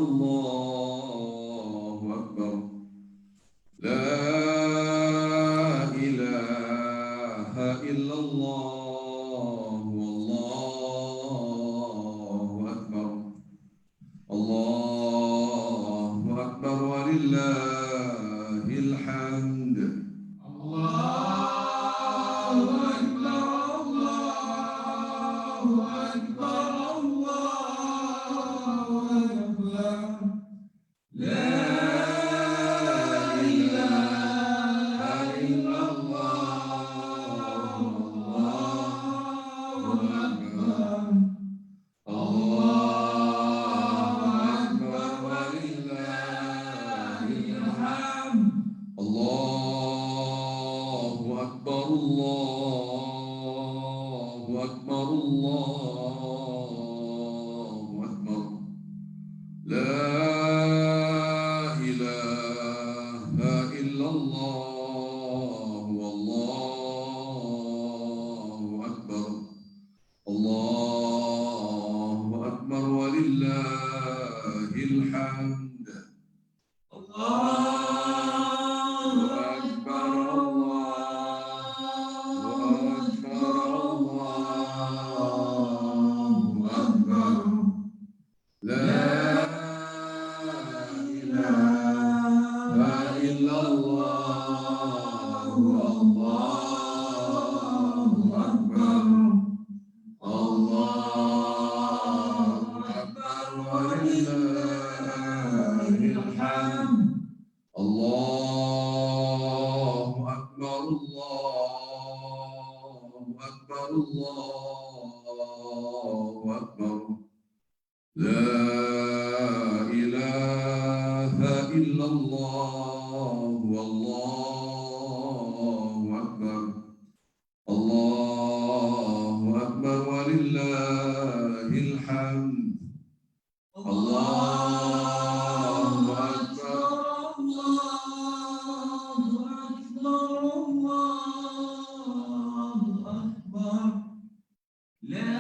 الله أكبر لا إله إلا الله والله أكبر الله أكبر ولله الحمد الله أكبر الله أكبر الله أكبر لا إله إلا الله الله أكبر الله أكبر ولله الحمد الله أكبر الله أكبر الله أكبر لا إله إلا الله والله أكبر الله أكبر ولله الحمد الله أكبر الله أكبر الله أكبر لا إله إلا الله والله أكبر الله أكبر ولله الحمد الله أكبر الله أكبر الله أكبر لا إله إلا الله والله أكبر الله أكبر ولله الحمد الله أكبر الله أكبر الله أكبر لا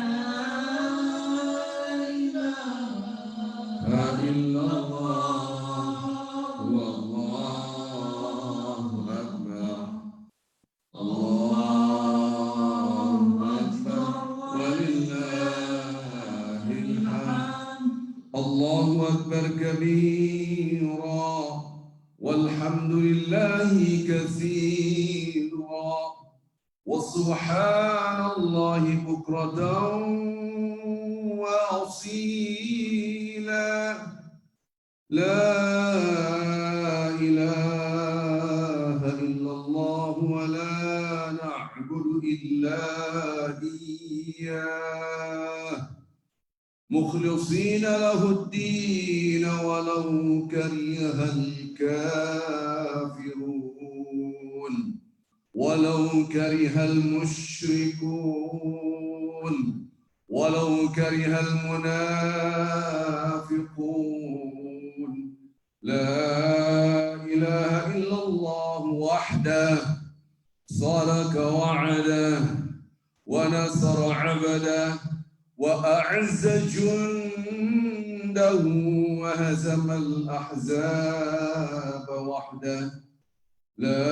إله إلا الله والله أكبر الله أكبر ولله الحمد الله أكبر كبيرا والحمد لله كثيرا وسبحان الله بكرة وأصيلا لا إله إلا الله ولا نعبد إلا إياه مخلصين له الدين ولو كره الكافرون ولو كره المشركون ولو كره المنافقون لا إله إلا الله وحده صدق وعده ونصر عبده وأعز جنده وهزم الأحزاب وحده لا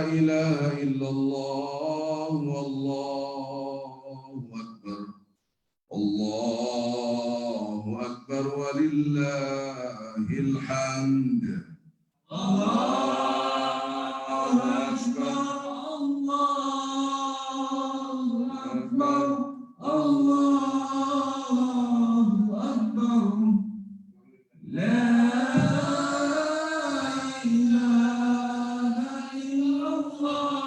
إله إلا الله والله أكبر الله أكبر ولله الحمد الله أكبر الله أكبر الله أكبر لا إله إلا الله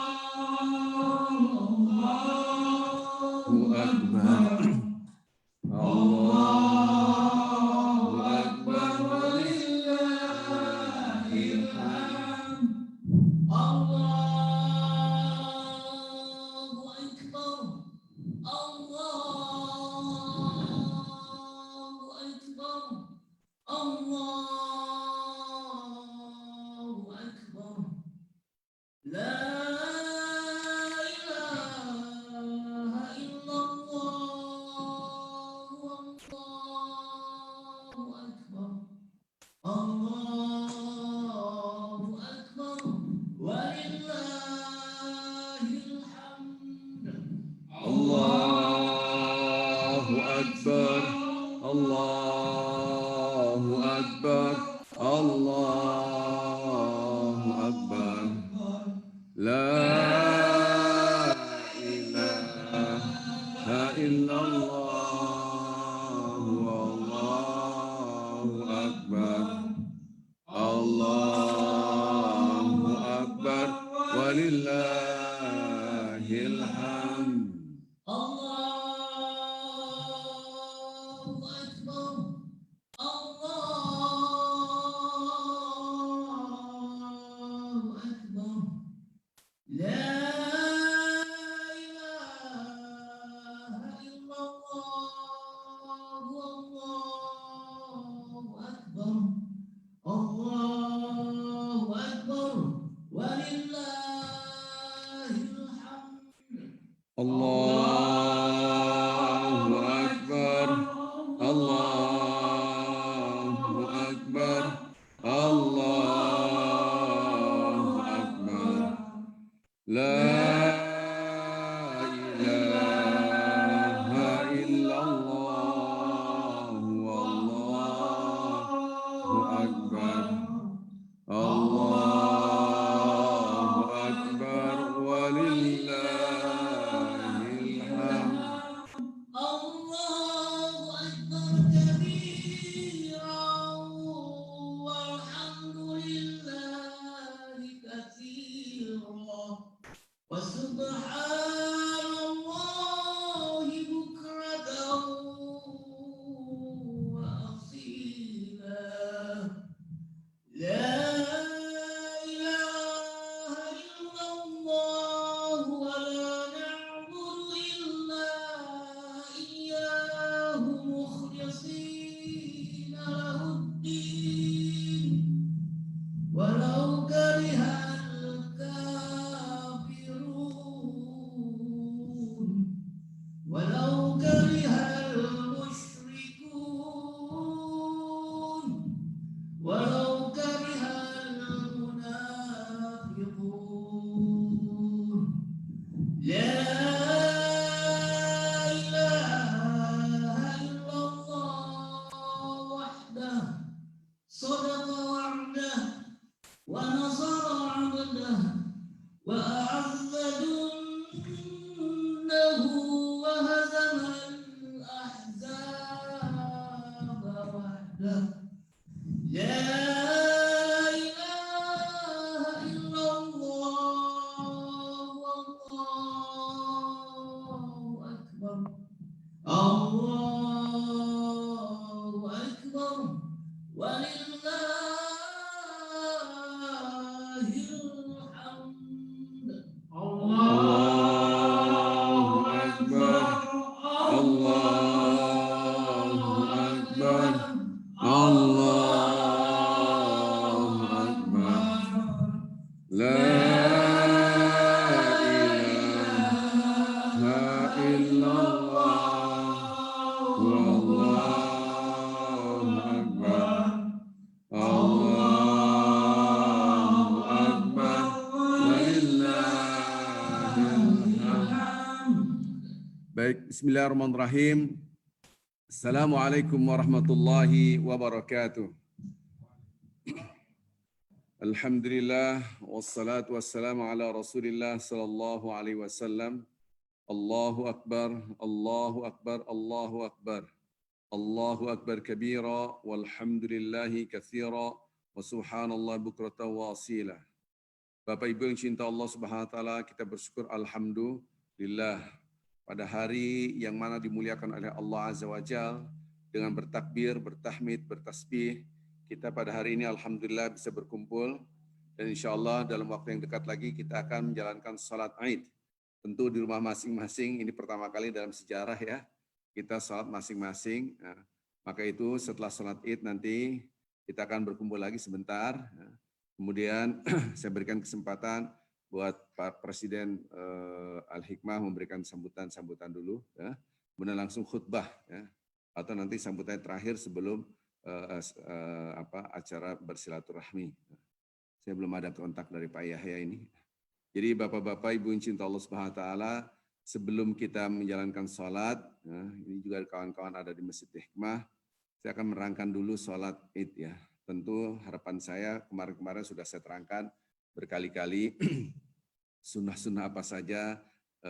الله أكبر الله أكبر ولله الحمد Allahu Akbar, Allahu Akbar. La ilaha illallah, Allahu Akbar, Allahu Akbar, walillahil hamd. Allahu Akbar, Allahu Akbar, Allahu Akbar. La ilaha illallah, wallahu akbar, Allahu akbar, walillahil hamd. Allahu Akbar, Allahu Akbar, Allahu Akbar. La ilaha illallah, wallahu akbar, Allahu akbar, walillahil hamd. Baik, bismillahirrahmanirrahim. Assalamualaikum warahmatullahi wabarakatuh. Alhamdulillah, wassalatu wassalamu ala rasulillah sallallahu alaihi wasallam. Allahu akbar, Allahu akbar, Allahu akbar. Allahu akbar kabira, walhamdulillahi kathira, wa subhanallah bukratan wa asila. Bapak Ibu yang cinta Allah Subhanahu wa taala, kita bersyukur alhamdulillah pada hari yang mana dimuliakan oleh Allah Azza wa Jalla dengan bertakbir, bertahmid, bertasbih. Kita pada hari ini alhamdulillah bisa berkumpul dan insya Allah dalam waktu yang dekat lagi kita akan menjalankan salat Id. Tentu di rumah masing-masing, ini pertama kali dalam sejarah ya, kita salat masing-masing. Nah, maka itu setelah salat Id nanti kita akan berkumpul lagi sebentar. Kemudian saya berikan kesempatan buat Pak Presiden Al-Hikmah memberikan sambutan dulu. Ya. Kemudian langsung khutbah ya. Atau nanti sambutan terakhir sebelum acara bersilaturahmi. Saya belum ada kontak dari Pak Yahya ini. Jadi Bapak-bapak, Ibu yang cinta Allah Subhanahu wa taala, sebelum kita menjalankan salat, ini juga kawan-kawan ada di Masjid Hikmah, saya akan menerangkan dulu sholat Id ya. Tentu harapan saya kemarin-kemarin sudah saya terangkan berkali-kali sunnah-sunnah apa saja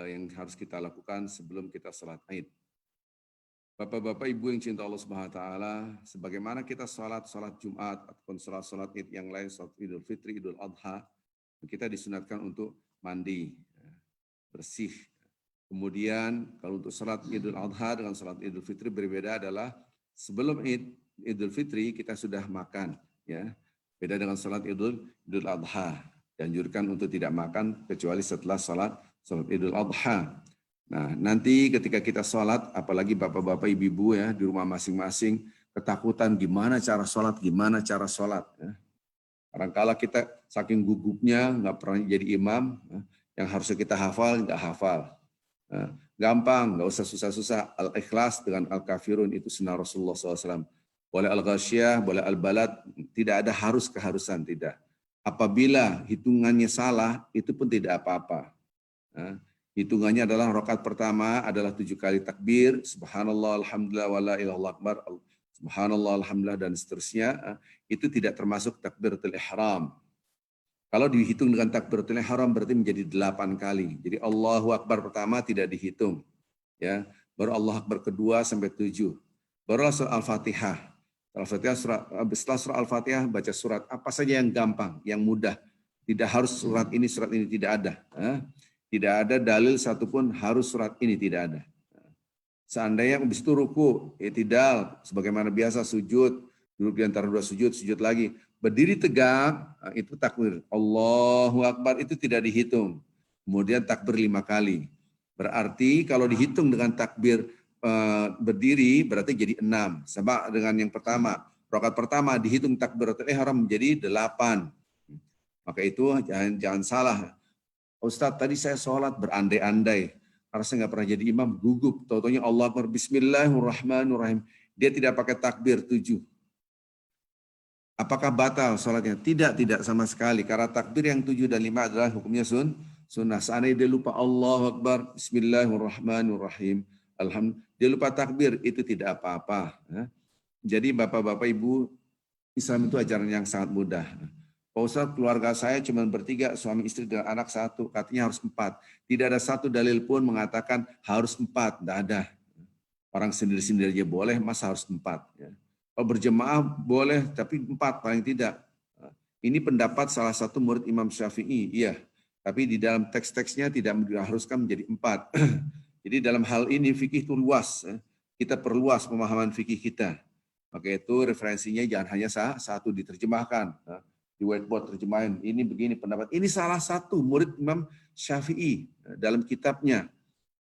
yang harus kita lakukan sebelum kita sholat Id. Bapak-bapak Ibu yang cinta Allah Subhanahu wa taala, sebagaimana kita sholat Jumat ataupun sholat Id yang lain, sholat Idul Fitri, Idul Adha, kita disunatkan untuk mandi, bersih. Kemudian kalau untuk sholat Idul Adha dengan sholat Idul Fitri berbeda adalah sebelum Idul Fitri kita sudah makan, ya. Beda dengan sholat Idul Adha. Dianjurkan untuk tidak makan kecuali setelah sholat Idul Adha. Nah, nanti ketika kita sholat, apalagi bapak-bapak, ibu-ibu ya di rumah masing-masing, ketakutan gimana cara sholat. Ya. Kadang-kala kita saking gugupnya nggak pernah jadi imam, yang harusnya kita hafal nggak hafal. Gampang, nggak usah susah-susah. Al-Ikhlas dengan Al-Kafirun itu sunnah Rasulullah SAW. Boleh Al-Ghasyiyah, boleh Al-Balad, tidak ada keharusan, tidak. Apabila hitungannya salah, itu pun tidak apa-apa. Hitungannya adalah rakaat pertama adalah 7 kali takbir, subhanallah, alhamdulillah, wala ilaha akbar, subhanallah, alhamdulillah, dan seterusnya. Itu tidak termasuk takbiratul ihram. Kalau dihitung dengan takbiratul ihram berarti menjadi 8 kali. Jadi Allahu Akbar pertama tidak dihitung. Ya, baru Allah Akbar kedua sampai 7. Baru surah Al-Fatihah. Setelah surah Al-Fatihah baca surat apa saja yang gampang, yang mudah. Tidak harus surat ini tidak ada. Tidak ada dalil satupun harus surat ini, tidak ada. Seandainya habis itu ruku, i'tidal, sebagaimana biasa sujud, duduk di antara dua sujud lagi. Berdiri tegak, itu takbir. Allahu Akbar itu tidak dihitung. Kemudian takbir 5 kali. Berarti kalau dihitung dengan takbir berdiri, berarti jadi 6. Sama dengan yang pertama. Rakaat pertama dihitung takbiratul ihram menjadi 8. Maka itu jangan salah. Ustadz, tadi saya sholat berandai-andai. Karena saya nggak pernah jadi imam, gugup. Tau-taunya Allah Akbar, bismillahirrahmanirrahim. Dia tidak pakai takbir 7. Apakah batal sholatnya? Tidak sama sekali. Karena takbir yang 7 dan 5 adalah hukumnya sunnah. Seandainya dia lupa Allah Akbar, bismillahirrahmanirrahim. Alhamdulillah. Dia lupa takbir, itu tidak apa-apa. Jadi bapak-bapak ibu, Islam itu ajaran yang sangat mudah. Pak Ustadz, keluarga saya cuma bertiga, suami istri dan anak 1, katanya harus 4. Tidak ada satu dalil pun mengatakan harus 4, tidak ada. Orang sendiri-sendiri aja boleh, masa harus 4. Ya. Kalau berjemaah boleh, tapi 4 paling tidak. Ini pendapat salah satu murid Imam Syafi'i, iya. Tapi di dalam teks-teksnya tidak diharuskan menjadi 4. Jadi dalam hal ini fikih itu luas. Kita perluas pemahaman fikih kita. Maka itu referensinya jangan hanya satu diterjemahkan. Di whiteboard terjemahin, ini begini pendapat. Ini salah satu murid Imam Syafi'i dalam kitabnya.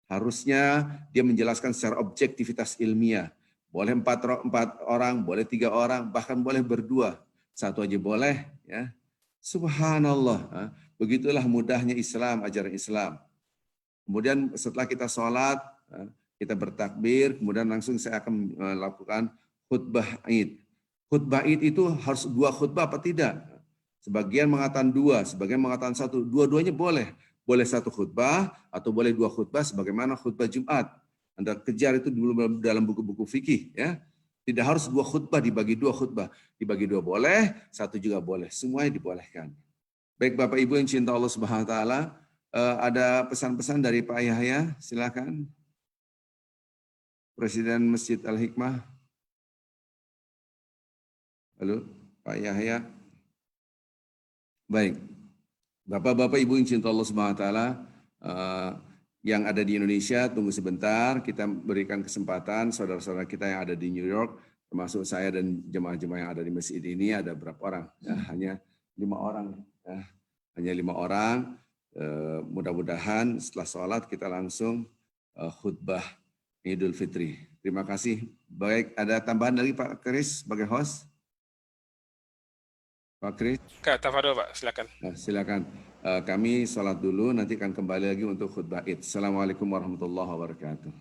Harusnya dia menjelaskan secara objektivitas ilmiah. Boleh 4 orang, boleh 3 orang, bahkan boleh berdua. 1 aja boleh. Ya. Subhanallah. Begitulah mudahnya Islam, ajaran Islam. Kemudian setelah kita sholat, kita bertakbir, kemudian langsung saya akan melakukan khutbah Id. Khutbah Id itu harus 2 khutbah apa tidak? Sebagian mengatakan 2, sebagian mengatakan 1. Dua-duanya boleh. Boleh 1 khutbah atau boleh 2 khutbah sebagaimana khutbah Jumat. Anda kejar itu dulu dalam buku-buku fikih. Ya. Tidak harus 2 khutbah dibagi 2 khutbah. Dibagi 2 boleh, 1 juga boleh. Semuanya dibolehkan. Baik Bapak Ibu yang cinta Allah Subhanahu wa taala, ada pesan-pesan dari Pak Yahya, silakan. Presiden Masjid Al-Hikmah. Halo, Pak Yahya. Baik, Bapak-bapak Ibu yang cinta Allah Subhanahu wa taala, yang ada di Indonesia, tunggu sebentar, kita berikan kesempatan saudara-saudara kita yang ada di New York, termasuk saya dan jemaah-jemaah yang ada di masjid ini, ada berapa orang? Ya, hanya 5 orang. Ya, hanya 5 orang. Mudah-mudahan setelah sholat kita langsung khutbah Idul Fitri. Terima kasih. Baik, ada tambahan lagi Pak Kris sebagai host? Pak Kris? Kak Tafadol Pak, silakan. Nah, silakan. Kami sholat dulu, nanti akan kembali lagi untuk khutbah Id. Assalamualaikum warahmatullahi wabarakatuh.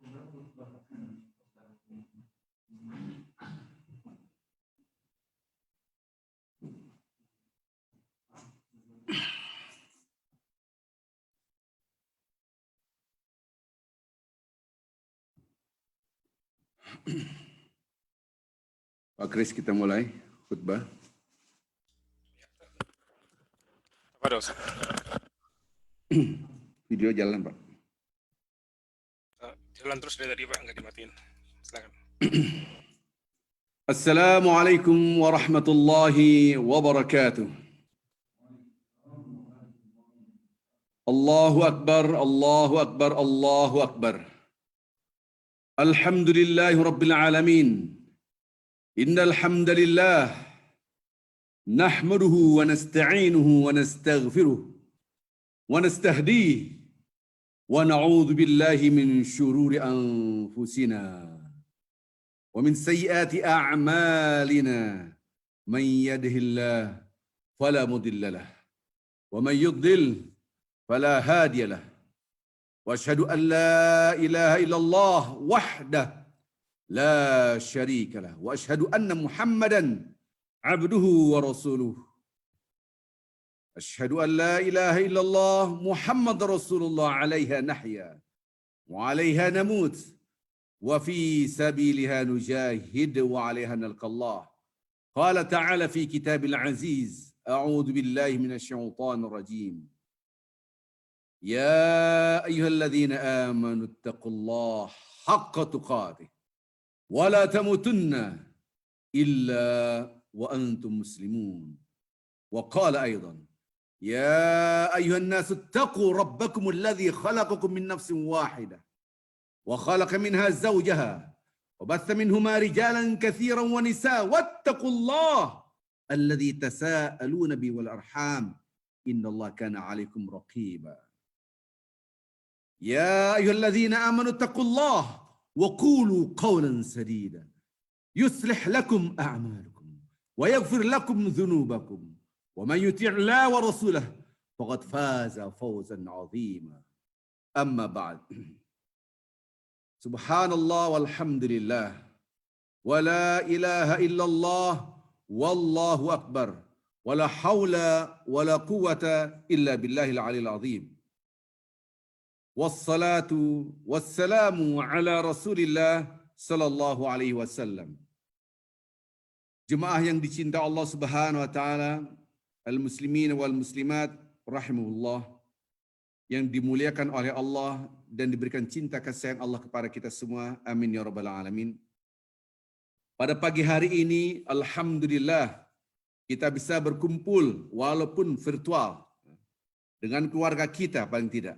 Pak Kris, kita mulai khutbah. Apa ada Ustaz? Video jalan, Pak. Jalan terus dari tadi Pak, nggak dimatiin. Silakan. Assalamualaikum warahmatullahi wabarakatuh. Allahu Akbar, Allahu Akbar, Allahu Akbar. Alhamdulillahi Rabbil Alamin. Innal hamdalillah nahmaduhu wa nasta'inuhu wa nastaghfiruh wa nastahdihi wa na'udzu billahi min syururi anfusina wa min sayyiati a'malina man yahdihillahu fala mudilla lahu wa man yudlil fala hadiya lahu wa asyhadu an la ilaha illallah wahdahu la syarika lahu wa asyhadu anna Muhammadan abduhu wa rasuluh. Asyhadu an la ilaha illallah Muhammad Rasulullah alaiha nahya wa alaiha namut wa fi sabiliha nujahid wa alaiha nalqallah. Qala ta'ala fi kitabil aziz, a'udzu billahi minasy syaithanir rajim. Ya ayyuhalladzina amanu taqullaha haqqa tuqatih wa la tamutunna illa wa antum muslimun. Wa qala aidan, ya ayyuhan nasu taqu rabbakum alladhi khalaqakum min nafsin wahidah wa khalaqa minha zawjaha wa batha minhuma rijalan katsiran wa nisaa wattaqullaha alladhi tasaaluna bihi wal arham innallaha kana 'alaykum raqiba. Ya ayyuhalladzina amanu taqullaha wa qulu qawlan sadida yuslih lakum a'malakum wa yaghfir lakum dhunubakum wa man yuti' Allah wa rasulahu faqad faza fawzan 'azima. Amma ba'd. Subhanallah walhamdulillah wa la ilaha illallah wallahu akbar wa la hawla wa la quwwata illa billahil 'aliyyil 'azim. Wassalatu wassalamu ala Rasulillah sallallahu alaihi wasallam. Jemaah yang dicinta Allah Subhanahu wa taala, al-muslimin wal muslimat rahimahullah, yang dimuliakan oleh Allah dan diberikan cinta kasih sayang Allah kepada kita semua. Amin ya rabbal alamin. Pada pagi hari ini alhamdulillah kita bisa berkumpul walaupun virtual dengan keluarga kita paling tidak.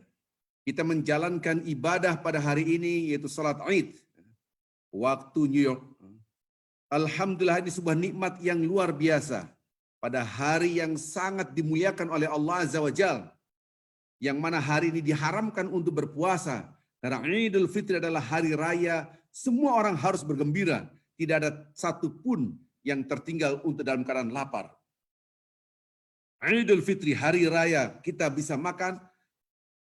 Kita menjalankan ibadah pada hari ini yaitu salat Id waktu New York. Alhamdulillah, ini sebuah nikmat yang luar biasa pada hari yang sangat dimuliakan oleh Allah Azza wa Jalla, yang mana hari ini diharamkan untuk berpuasa karena Idul Fitri adalah hari raya, semua orang harus bergembira, tidak ada satupun yang tertinggal untuk dalam keadaan lapar. Idul Fitri, hari raya, kita bisa makan,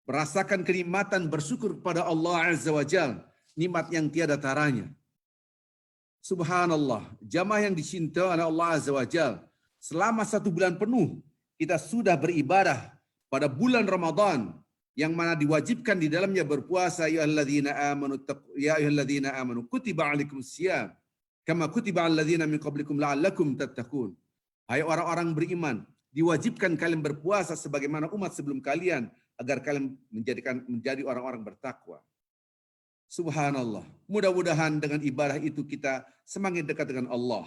merasakan kenikmatan, bersyukur kepada Allah Azza wa Jalla, nikmat yang tiada taranya. Subhanallah, jamaah yang dicintai oleh Allah Azza wa Jalla, selama 1 bulan penuh kita sudah beribadah pada bulan Ramadan yang mana diwajibkan di dalamnya berpuasa. Ya ayyuhalladzina amanu kutiba alaikumusiyam kama kutiba alal ladzina min qablikum la'allakum tattaqun. Hai orang-orang beriman, diwajibkan kalian berpuasa sebagaimana umat sebelum kalian agar kalian menjadi orang-orang bertakwa. Subhanallah. Mudah-mudahan dengan ibadah itu kita semakin dekat dengan Allah.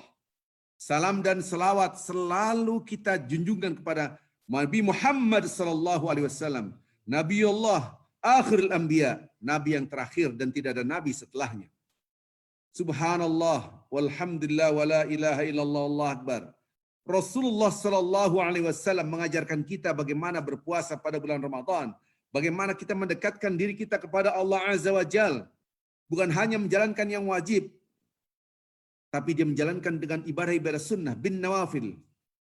Salam dan selawat selalu kita junjungkan kepada Nabi Muhammad sallallahu alaihi wasallam, Nabiullah akhirul anbiya, nabi yang terakhir dan tidak ada nabi setelahnya. Subhanallah walhamdulillah wala ilaha illallah Allahu akbar. Rasulullah sallallahu alaihi wasallam mengajarkan kita bagaimana berpuasa pada bulan Ramadan, bagaimana kita mendekatkan diri kita kepada Allah Azza wa Jalla, bukan hanya menjalankan yang wajib, tapi dia menjalankan dengan ibadah-ibadah sunnah bin nawafil.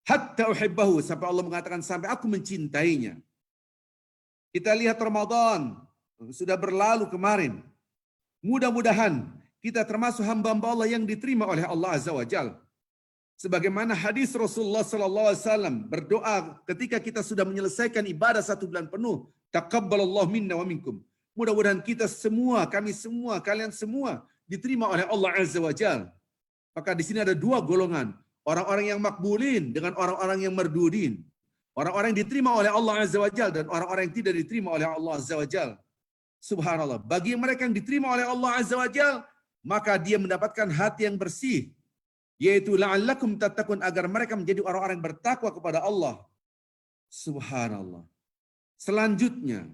Hatta uhibbahu, sampai Allah mengatakan sampai aku mencintainya. Kita lihat Ramadan sudah berlalu kemarin. Mudah-mudahan kita termasuk hamba-hamba Allah yang diterima oleh Allah Azza wa Jalla. Sebagaimana hadis Rasulullah SAW berdoa ketika kita sudah menyelesaikan ibadah 1 bulan penuh. Taqabbalallahu minna wa minkum. Mudah-mudahan kita semua, kami semua, kalian semua diterima oleh Allah Azza wa Jalla. Maka di sini ada 2 golongan. Orang-orang yang makbulin dengan orang-orang yang mardudin. Orang-orang yang diterima oleh Allah Azza wa Jalla dan orang-orang yang tidak diterima oleh Allah Azza wa Jalla. Subhanallah. Bagi mereka yang diterima oleh Allah Azza wa Jalla, maka dia mendapatkan hati yang bersih. Yaitu la'allakum tattaqun, agar mereka menjadi orang-orang yang bertakwa kepada Allah. Subhanallah. Selanjutnya,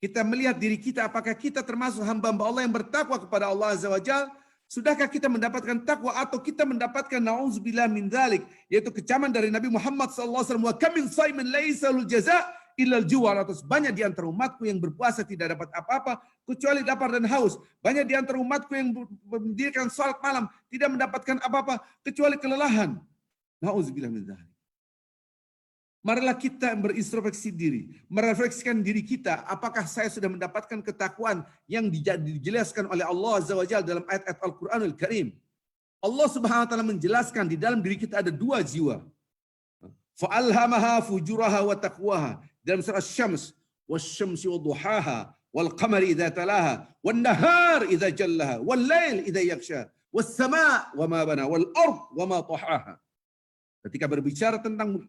kita melihat diri kita, apakah kita termasuk hamba-hamba Allah yang bertakwa kepada Allah Azza wa Jalla? Sudahkah kita mendapatkan takwa atau kita mendapatkan na'udzubillah min dzalik, yaitu kecaman dari Nabi Muhammad SAW, wa kam min shaimin laisa lahu jaza' illa al-ju'a. Banyak di antara umatku yang berpuasa tidak dapat apa-apa kecuali lapar dan haus. Banyak di antara umatku yang mendirikan salat malam tidak mendapatkan apa-apa kecuali kelelahan. Na'udzubillah min dzalik. Marilah kita berintrospeksi diri, merefleksikan diri kita, apakah saya sudah mendapatkan ketakwaan yang dijelaskan oleh Allah Azza wa Jalla dalam ayat-ayat Al-Quranul Karim. Allah Subhanahu wa taala menjelaskan di dalam diri kita ada 2 jiwa. Fa'alhamaha fujuraha wa taqwaha. Dalam surah Syams, wasyamsi wadduhaha wal qamari idza talaha wan nahar idza jallaha wal lail idza yaghsha was sama' wa ma bana wal ard wa ma tahaha. Ketika berbicara tentang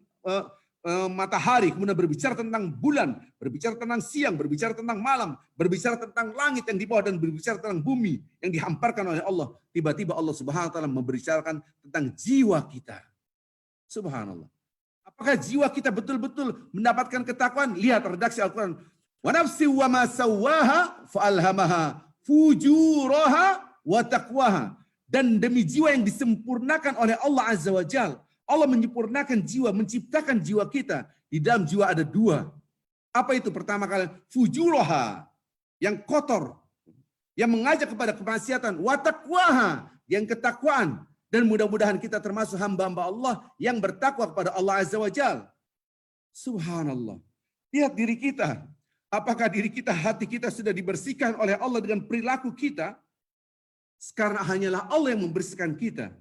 matahari, kemudian berbicara tentang bulan, berbicara tentang siang, berbicara tentang malam, berbicara tentang langit yang di bawah, dan berbicara tentang bumi yang dihamparkan oleh Allah. Tiba-tiba Allah Subhanahu wa taala membicarakan tentang jiwa kita. Subhanallah. Apakah jiwa kita betul-betul mendapatkan ketakwaan? Lihat redaksi Al-Quran. Wa nafsi wa ma sawwaha fa'alhamaha fujuraha wa taqwaha. Dan demi jiwa yang disempurnakan oleh Allah Azza wa Jalla. Allah menyempurnakan jiwa, menciptakan jiwa kita. Di dalam jiwa ada 2. Apa itu? Pertama kali, fujuraha, yang kotor, yang mengajak kepada kemaksiatan, wa taqwaha, yang ketakwaan. Dan mudah-mudahan kita termasuk hamba-hamba Allah yang bertakwa kepada Allah Azza wa Jalla. Subhanallah. Lihat diri kita. Apakah diri kita, hati kita sudah dibersihkan oleh Allah dengan perilaku kita? Karena hanyalah Allah yang membersihkan kita.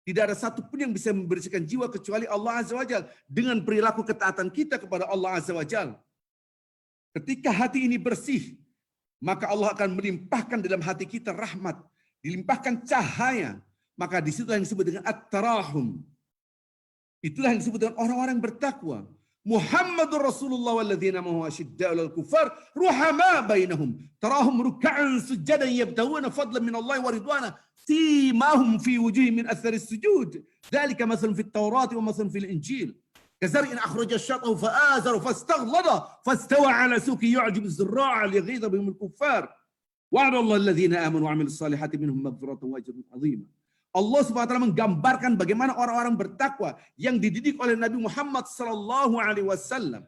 Tidak ada satupun yang bisa membersihkan jiwa kecuali Allah Azza wa Jalla dengan perilaku ketaatan kita kepada Allah Azza wa Jalla. Ketika hati ini bersih, maka Allah akan melimpahkan dalam hati kita rahmat, dilimpahkan cahaya. Maka di situ yang disebut dengan at-tarahum. Itulah yang disebut dengan orang-orang bertakwa. Muhammadur Rasulullah walladzina ma'ahu asyidda'u 'alal kuffar ruhama bainahum tarahum ruk'an sujadan yabtaguna fadlan min Allah wa ridwana simahum fi wujuhihim min athari sujud dzalika mathalun fit tawrati wa mathalun fil injil kazar'in akhraja ash-shatahu fa'azara fastaghlada fastawa 'ala suqi yu'jibu az-zurra'a lighidha bihim al-kuffar wa'ada Allah alladhina amanu wa 'amilus salihati minhum maghfiratun wa ajrun 'azima. Allah Subhanahu wa taala menggambarkan bagaimana orang-orang bertakwa yang dididik oleh Nabi Muhammad sallallahu alaihi wasallam.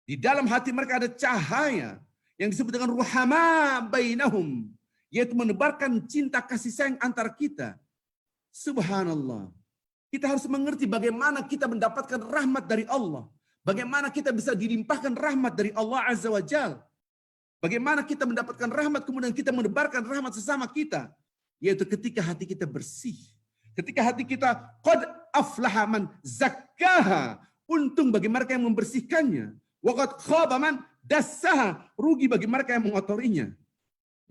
Di dalam hati mereka ada cahaya yang disebut dengan ruhama bainahum, yaitu menebarkan cinta kasih sayang antar kita. Subhanallah. Kita harus mengerti bagaimana kita mendapatkan rahmat dari Allah. Bagaimana kita bisa dilimpahkan rahmat dari Allah Azza wa Jalla. Bagaimana kita mendapatkan rahmat kemudian kita menebarkan rahmat sesama kita. Yaitu ketika hati kita bersih. Ketika hati kita qad aflaha man zakkaha. Untung bagi mereka yang membersihkannya. Wa qad khaba man dassaha. Rugi bagi mereka yang mengotorinya.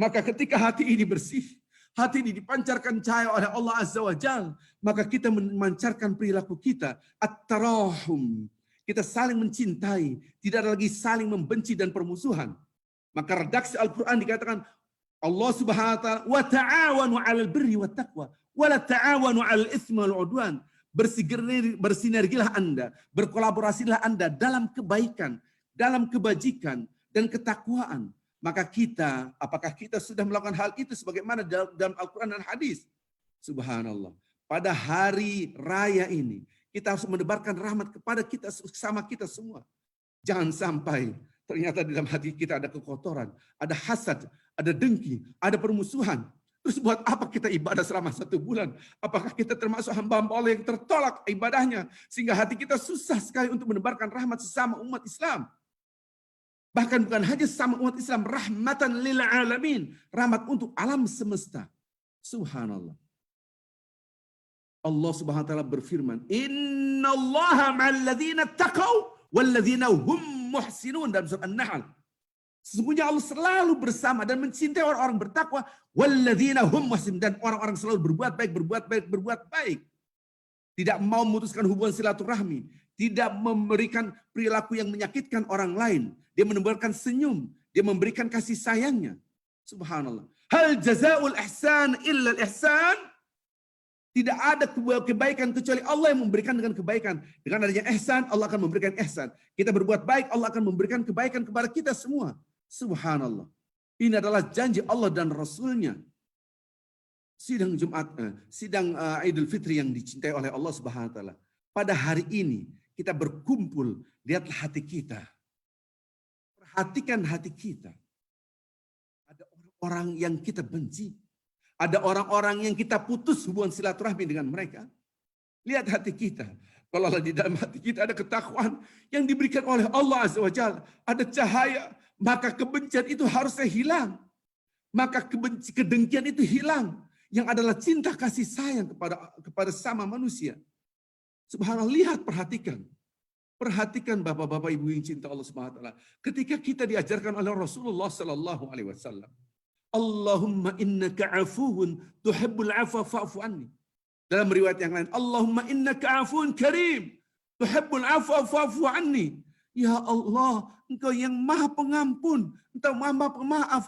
Maka ketika hati ini bersih, hati ini dipancarkan cahaya oleh Allah Azza wa Jalla, maka kita memancarkan perilaku kita at-tarahum. Kita saling mencintai, tidak ada lagi saling membenci dan permusuhan. Maka redaksi Al-Qur'an dikatakan Allah Subhanahu wa taala wa ta'awanu 'alal birri wat taqwa wa la ta'awanu 'alal itsmi wal 'udwan. Bersinergilah Anda, berkolaborasilah Anda dalam kebaikan, dalam kebajikan dan ketakwaan. Maka kita, apakah kita sudah melakukan hal itu sebagaimana dalam Al-Qur'an dan hadis? Subhanallah. Pada hari raya ini kita harus menebarkan rahmat kepada kita sama kita semua. Jangan sampai ternyata di dalam hati kita ada kekotoran, ada hasad, ada dengki, ada permusuhan. Terus buat apa kita ibadah selama 1 bulan? Apakah kita termasuk hamba-hamba Allah yang tertolak ibadahnya? Sehingga hati kita susah sekali untuk menebarkan rahmat sesama umat Islam. Bahkan bukan hanya sama umat Islam, rahmatan lil alamin, rahmat untuk alam semesta. Subhanallah. Allah Subhanahu wa taala berfirman, "Innallaha ma'al ladzina taqau wal ladzina hum muhsinun" dalam surat An-Nahl. Sesungguhnya Allah selalu bersama dan mencintai orang-orang bertakwa, wal ladzina hum muhsinun, dan orang-orang selalu berbuat baik. Tidak mau memutuskan hubungan silaturahmi, tidak memberikan perilaku yang menyakitkan orang lain. Dia menebarkan senyum, dia memberikan kasih sayangnya. Subhanallah. Hal jazaul ihsan illa al-ihsan? Tidak ada kebaikan kecuali Allah yang memberikan dengan kebaikan. Dengan adanya ihsan, Allah akan memberikan ihsan. Kita berbuat baik, Allah akan memberikan kebaikan kepada kita semua. Subhanallah. Ini adalah janji Allah dan Rasulnya. Sidang Idul Fitri yang dicintai oleh Allah Subhanahu wa taala. Pada hari ini kita berkumpul, lihatlah hati kita. Perhatikan hati kita. Ada orang-orang yang kita benci. Ada orang-orang yang kita putus hubungan silaturahmi dengan mereka. Lihat hati kita. Kalau di dalam hati kita ada ketakwaan yang diberikan oleh Allah Azza wa Jalla, ada cahaya, maka kebencian itu harusnya hilang. Maka kedengkian itu hilang. Yang adalah cinta kasih sayang kepada sama manusia. Subhanallah, lihat, perhatikan. Perhatikan bapak-bapak ibu yang cinta Allah Subhanahu wa taala. Ketika kita diajarkan oleh Rasulullah sallallahu alaihi wasallam, Allahumma innaka afuwun tuhibbul afwa fa'fu anni. Dalam riwayat yang lain, Allahumma innaka afuwun karim tuhibbul afwa fa'fu anni. Ya Allah, Engkau yang Maha Pengampun, Engkau Maha Pemaaf.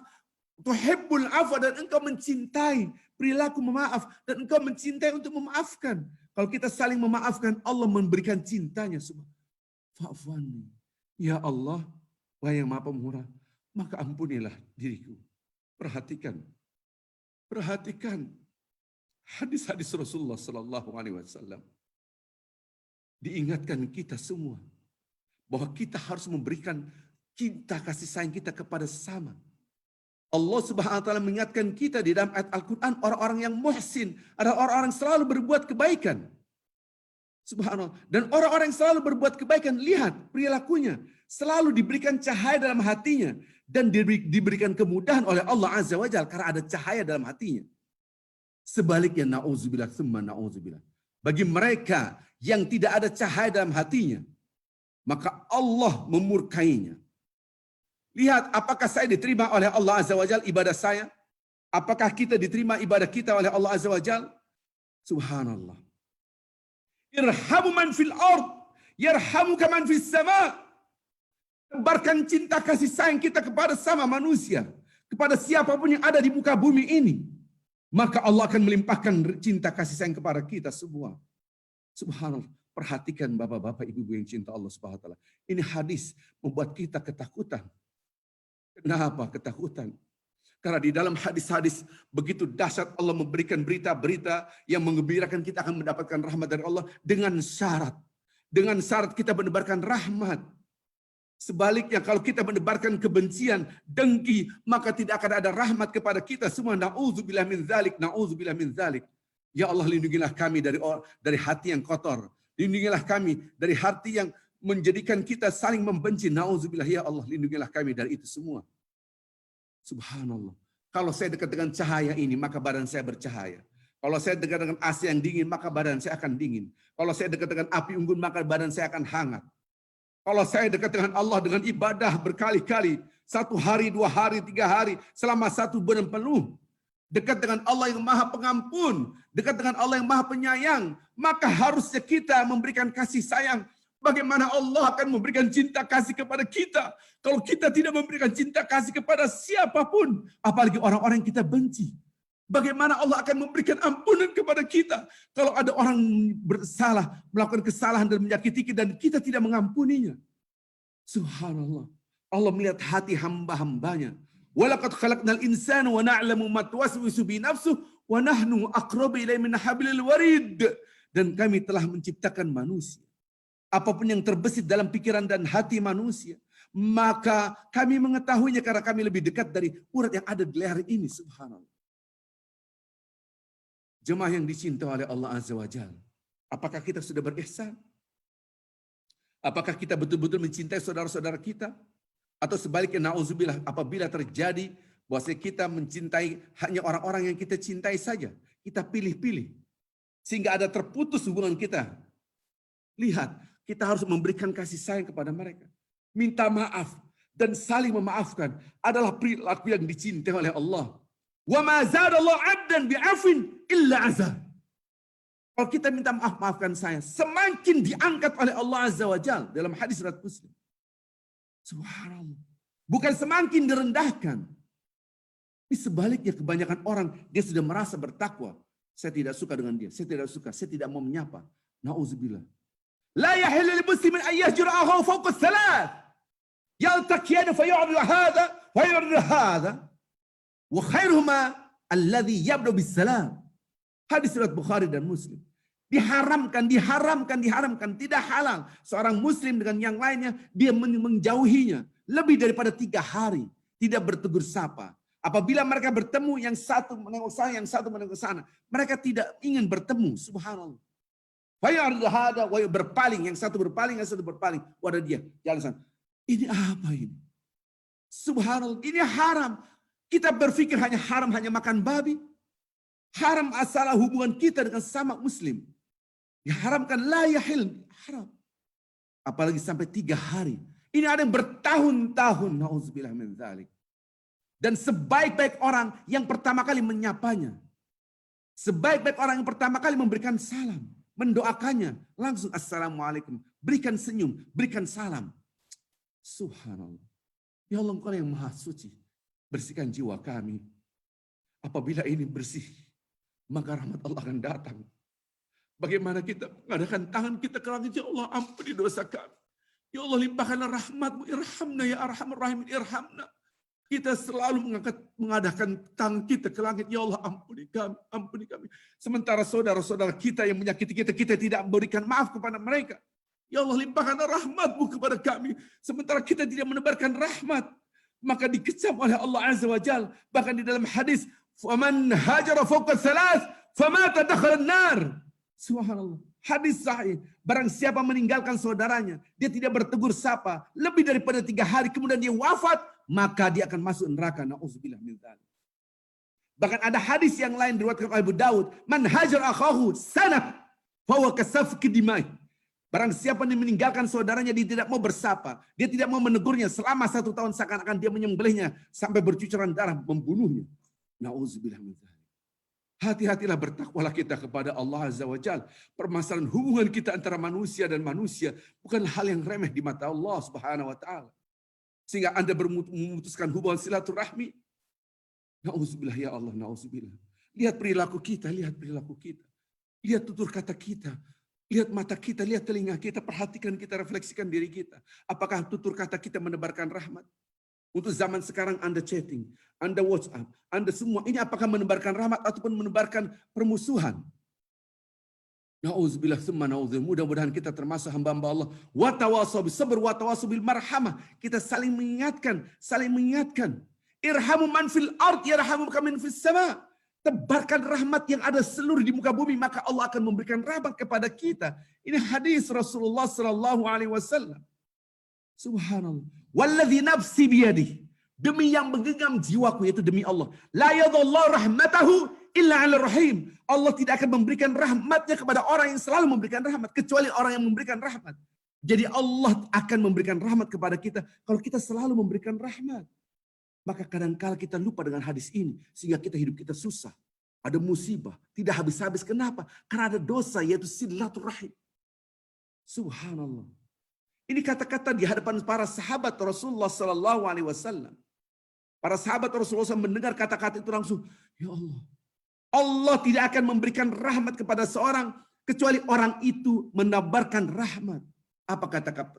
Tuhibbul afwa, dan Engkau mencintai perilaku memaaf, dan Engkau mencintai untuk memaafkan. Kalau kita saling memaafkan, Allah memberikan cintanya. Fa'fu anni. Ya Allah, Wahai yang Maha Pemurah, maka ampunilah diriku. Perhatikan hadis-hadis Rasulullah Sallallahu Alaihi Wasallam. Diingatkan kita semua bahwa kita harus memberikan cinta kasih sayang kita kepada sesama. Allah Subhanahu Wa Taala mengingatkan kita di dalam ayat Al-Quran, orang-orang yang muhsin adalah orang-orang yang selalu berbuat kebaikan. Subhanallah. Dan orang-orang yang selalu berbuat kebaikan, lihat perilakunya, selalu diberikan cahaya dalam hatinya. Dan diberikan kemudahan oleh Allah Azza wa Jalla karena ada cahaya dalam hatinya. Sebaliknya, na'udzubillah, tsumma na'udzubillah. Bagi mereka yang tidak ada cahaya dalam hatinya, maka Allah memurkainya. Lihat, apakah saya diterima oleh Allah Azza wa Jalla ibadah saya? Apakah kita diterima ibadah kita oleh Allah Azza wa Jalla? Subhanallah. Irhamu man fil ard, yarhamuka man fis sama'. Tebarkan cinta kasih sayang kita kepada sama manusia, kepada siapapun yang ada di muka bumi ini, maka Allah akan melimpahkan cinta kasih sayang kepada kita semua. Subhanallah. Perhatikan bapak-bapak, ibu-ibu yang cinta Allah Subhanahu wa taala. Ini hadis membuat kita ketakutan. Kenapa ketakutan? Karena di dalam hadis-hadis begitu dahsyat Allah memberikan berita-berita yang menggembirakan kita akan mendapatkan rahmat dari Allah dengan syarat. Dengan syarat kita menebarkan rahmat. Sebaliknya kalau kita menebarkan kebencian, dengki, maka tidak akan ada rahmat kepada kita semua. Na'udzubillah min dzalik, na'udzubillah min dzalik. Ya Allah, lindungilah kami dari hati yang kotor. Lindungilah kami dari hati yang menjadikan kita saling membenci. Na'udzubillah, ya Allah, lindungilah kami dari itu semua. Subhanallah. Kalau saya dekat dengan cahaya ini, maka badan saya bercahaya. Kalau saya dekat dengan AC yang dingin, maka badan saya akan dingin. Kalau saya dekat dengan api unggun, maka badan saya akan hangat. Kalau saya dekat dengan Allah dengan ibadah berkali-kali, 1 hari, 2 hari, 3 hari, selama 1 bulan penuh, dekat dengan Allah yang Maha Pengampun, dekat dengan Allah yang Maha Penyayang, maka harusnya kita memberikan kasih sayang. Bagaimana Allah akan memberikan cinta kasih kepada kita kalau kita tidak memberikan cinta kasih kepada siapapun, apalagi orang-orang yang kita benci. Bagaimana Allah akan memberikan ampunan kepada kita kalau ada orang bersalah, melakukan kesalahan dan menyakiti kita dan kita tidak mengampuninya. Subhanallah. Allah melihat hati hamba-hambanya. Walaqad khalaqnal insana wa na'lamu ma tuwaswisu bi nafsuhu wa nahnu aqrabu ilaihi min hablil warid. Dan kami telah menciptakan manusia. Apapun yang terbesit dalam pikiran dan hati manusia, maka kami mengetahuinya karena kami lebih dekat dari urat yang ada di leher ini. Subhanallah. Jemaah yang dicintai oleh Allah Azza wa Jalla, apakah kita sudah berihsan? Apakah kita betul-betul mencintai saudara-saudara kita? Atau sebaliknya, na'udzubillah, apabila terjadi bahwa kita mencintai hanya orang-orang yang kita cintai saja. Kita pilih-pilih. Sehingga ada terputus hubungan kita. Lihat, kita harus memberikan kasih sayang kepada mereka. Minta maaf dan saling memaafkan adalah perilaku yang dicintai oleh Allah. Wa ma zadallahu 'abdan bi'afin illa azza. Kalau kita minta maaf, maafkan saya, semakin diangkat oleh Allah Azza wa Jalla dalam hadis riwayat Muslim. Subhanallah. Bukan semakin direndahkan. Tapi sebaliknya kebanyakan orang dia sudah merasa bertakwa. Saya tidak suka dengan dia, saya tidak suka, saya tidak mau menyapa. Nauzubillah. La yahillu lil muslimin an yahjura akhahu fawqa thalath. Yaltaqiyani fa yu'ridu hadha wa yu'ridu hadha. Wa khairuhuma alladhi yabda bis salam. Hadis riwayat Bukhari dan Muslim. Diharamkan, tidak halal. Seorang muslim dengan yang lainnya, dia menjauhinya. Lebih daripada 3 hari. Tidak bertegur sapa. Apabila mereka bertemu, yang satu menengok sana, yang satu menengok sana. Mereka tidak ingin bertemu. Subhanallah. Berpaling, yang satu berpaling, yang satu berpaling. Wadah dia, jalan sana. Ini apa ini? Subhanallah, ini haram. Kita berpikir hanya haram, hanya makan babi. Haram asalah hubungan kita dengan sama muslim. Diharamkan la yahil, haram. Apalagi sampai 3 hari. Ini ada yang bertahun-tahun. Nauzubillah min dzalik. Dan sebaik-baik orang yang pertama kali menyapanya. Sebaik-baik orang yang pertama kali memberikan salam. Mendoakannya. Langsung assalamualaikum. Berikan senyum. Berikan salam. Subhanallah. Ya Allah, Engkau yang maha suci. Bersihkan jiwa kami. Apabila ini bersih, maka rahmat Allah akan datang. Bagaimana kita mengadakan tangan kita ke langit. Ya Allah, ampuni dosa kami. Ya Allah, limpahkanlah rahmat-Mu. Irhamna ya arhamar rahimin. Irhamna. Kita selalu mengadakan tangan kita ke langit. Ya Allah, ampuni kami, ampuni kami. Sementara saudara-saudara kita yang menyakiti kita, kita tidak memberikan maaf kepada mereka. Ya Allah, limpahkanlah rahmat-Mu kepada kami. Sementara kita tidak menebarkan rahmat, maka dikecam oleh Allah Azza wa Jalla. Bahkan di dalam hadis, "Faman hajara fawqa thalath, famata dakhala an-nar." Subhanallah. Hadis sahih, barang siapa meninggalkan saudaranya, dia tidak bertegur sapa lebih daripada 3 hari, kemudian dia wafat, maka dia akan masuk neraka. Nauzubillah min dzalik. Bahkan ada hadis yang lain diriwayatkan oleh Abu Daud, "Man hajar akhahu sanah fa huwa kasafki dimai." Barang siapa yang meninggalkan saudaranya, dia tidak mau bersapa, dia tidak mau menegurnya selama 1 tahun, seakan-akan dia menyembelihnya sampai bercucuran darah, membunuhnya. Nauzubillah min dzalik. Hati-hatilah, bertakwalah kita kepada Allah Azza wa Jalla. Permasalahan hubungan kita antara manusia dan manusia bukan hal yang remeh di mata Allah Subhanahu wa taala. Sehingga Anda memutuskan hubungan silaturahmi. Nauzubillah ya Allah, nauzubillah. Lihat perilaku kita, lihat perilaku kita. Lihat tutur kata kita. Lihat mata kita, lihat telinga kita, perhatikan kita, refleksikan diri kita. Apakah tutur kata kita menebarkan rahmat? Untuk zaman sekarang Anda chatting, Anda WhatsApp, Anda semua ini apakah menebarkan rahmat ataupun menebarkan permusuhan? Nauzubillah tsumma nauzubillah. Mudah-mudahan kita termasuk hamba-hamba Allah. Wa tawassaw bis sabr wa tawassaw bil marhamah. Kita saling mengingatkan, saling mengingatkan. Irhamu man fil ard yarhamuka min fis sama. Tebarkan rahmat yang ada seluruh di muka bumi, maka Allah akan memberikan rahmat kepada kita. Ini hadis Rasulullah sallallahu alaihi wasallam. Subhanallah. Walladzi nafsi biyadihi. Demi yang menggenggam jiwaku, yaitu demi Allah. La yadallahu rahmatahu illa 'ala rahim. Allah tidak akan memberikan rahmatnya kepada orang yang selalu memberikan rahmat, kecuali orang yang memberikan rahmat. Jadi Allah akan memberikan rahmat kepada kita kalau kita selalu memberikan rahmat. Maka kadang-kala kita lupa dengan hadis ini, sehingga hidup kita susah. Ada musibah, tidak habis-habis. Kenapa? Karena ada dosa, yaitu silaturahim. Subhanallah. Ini kata-kata di hadapan para sahabat Rasulullah Sallallahu Alaihi Wasallam. Para sahabat Rasulullah SAW mendengar kata-kata itu langsung, ya Allah, Allah tidak akan memberikan rahmat kepada seorang kecuali orang itu menebarkan rahmat. Apa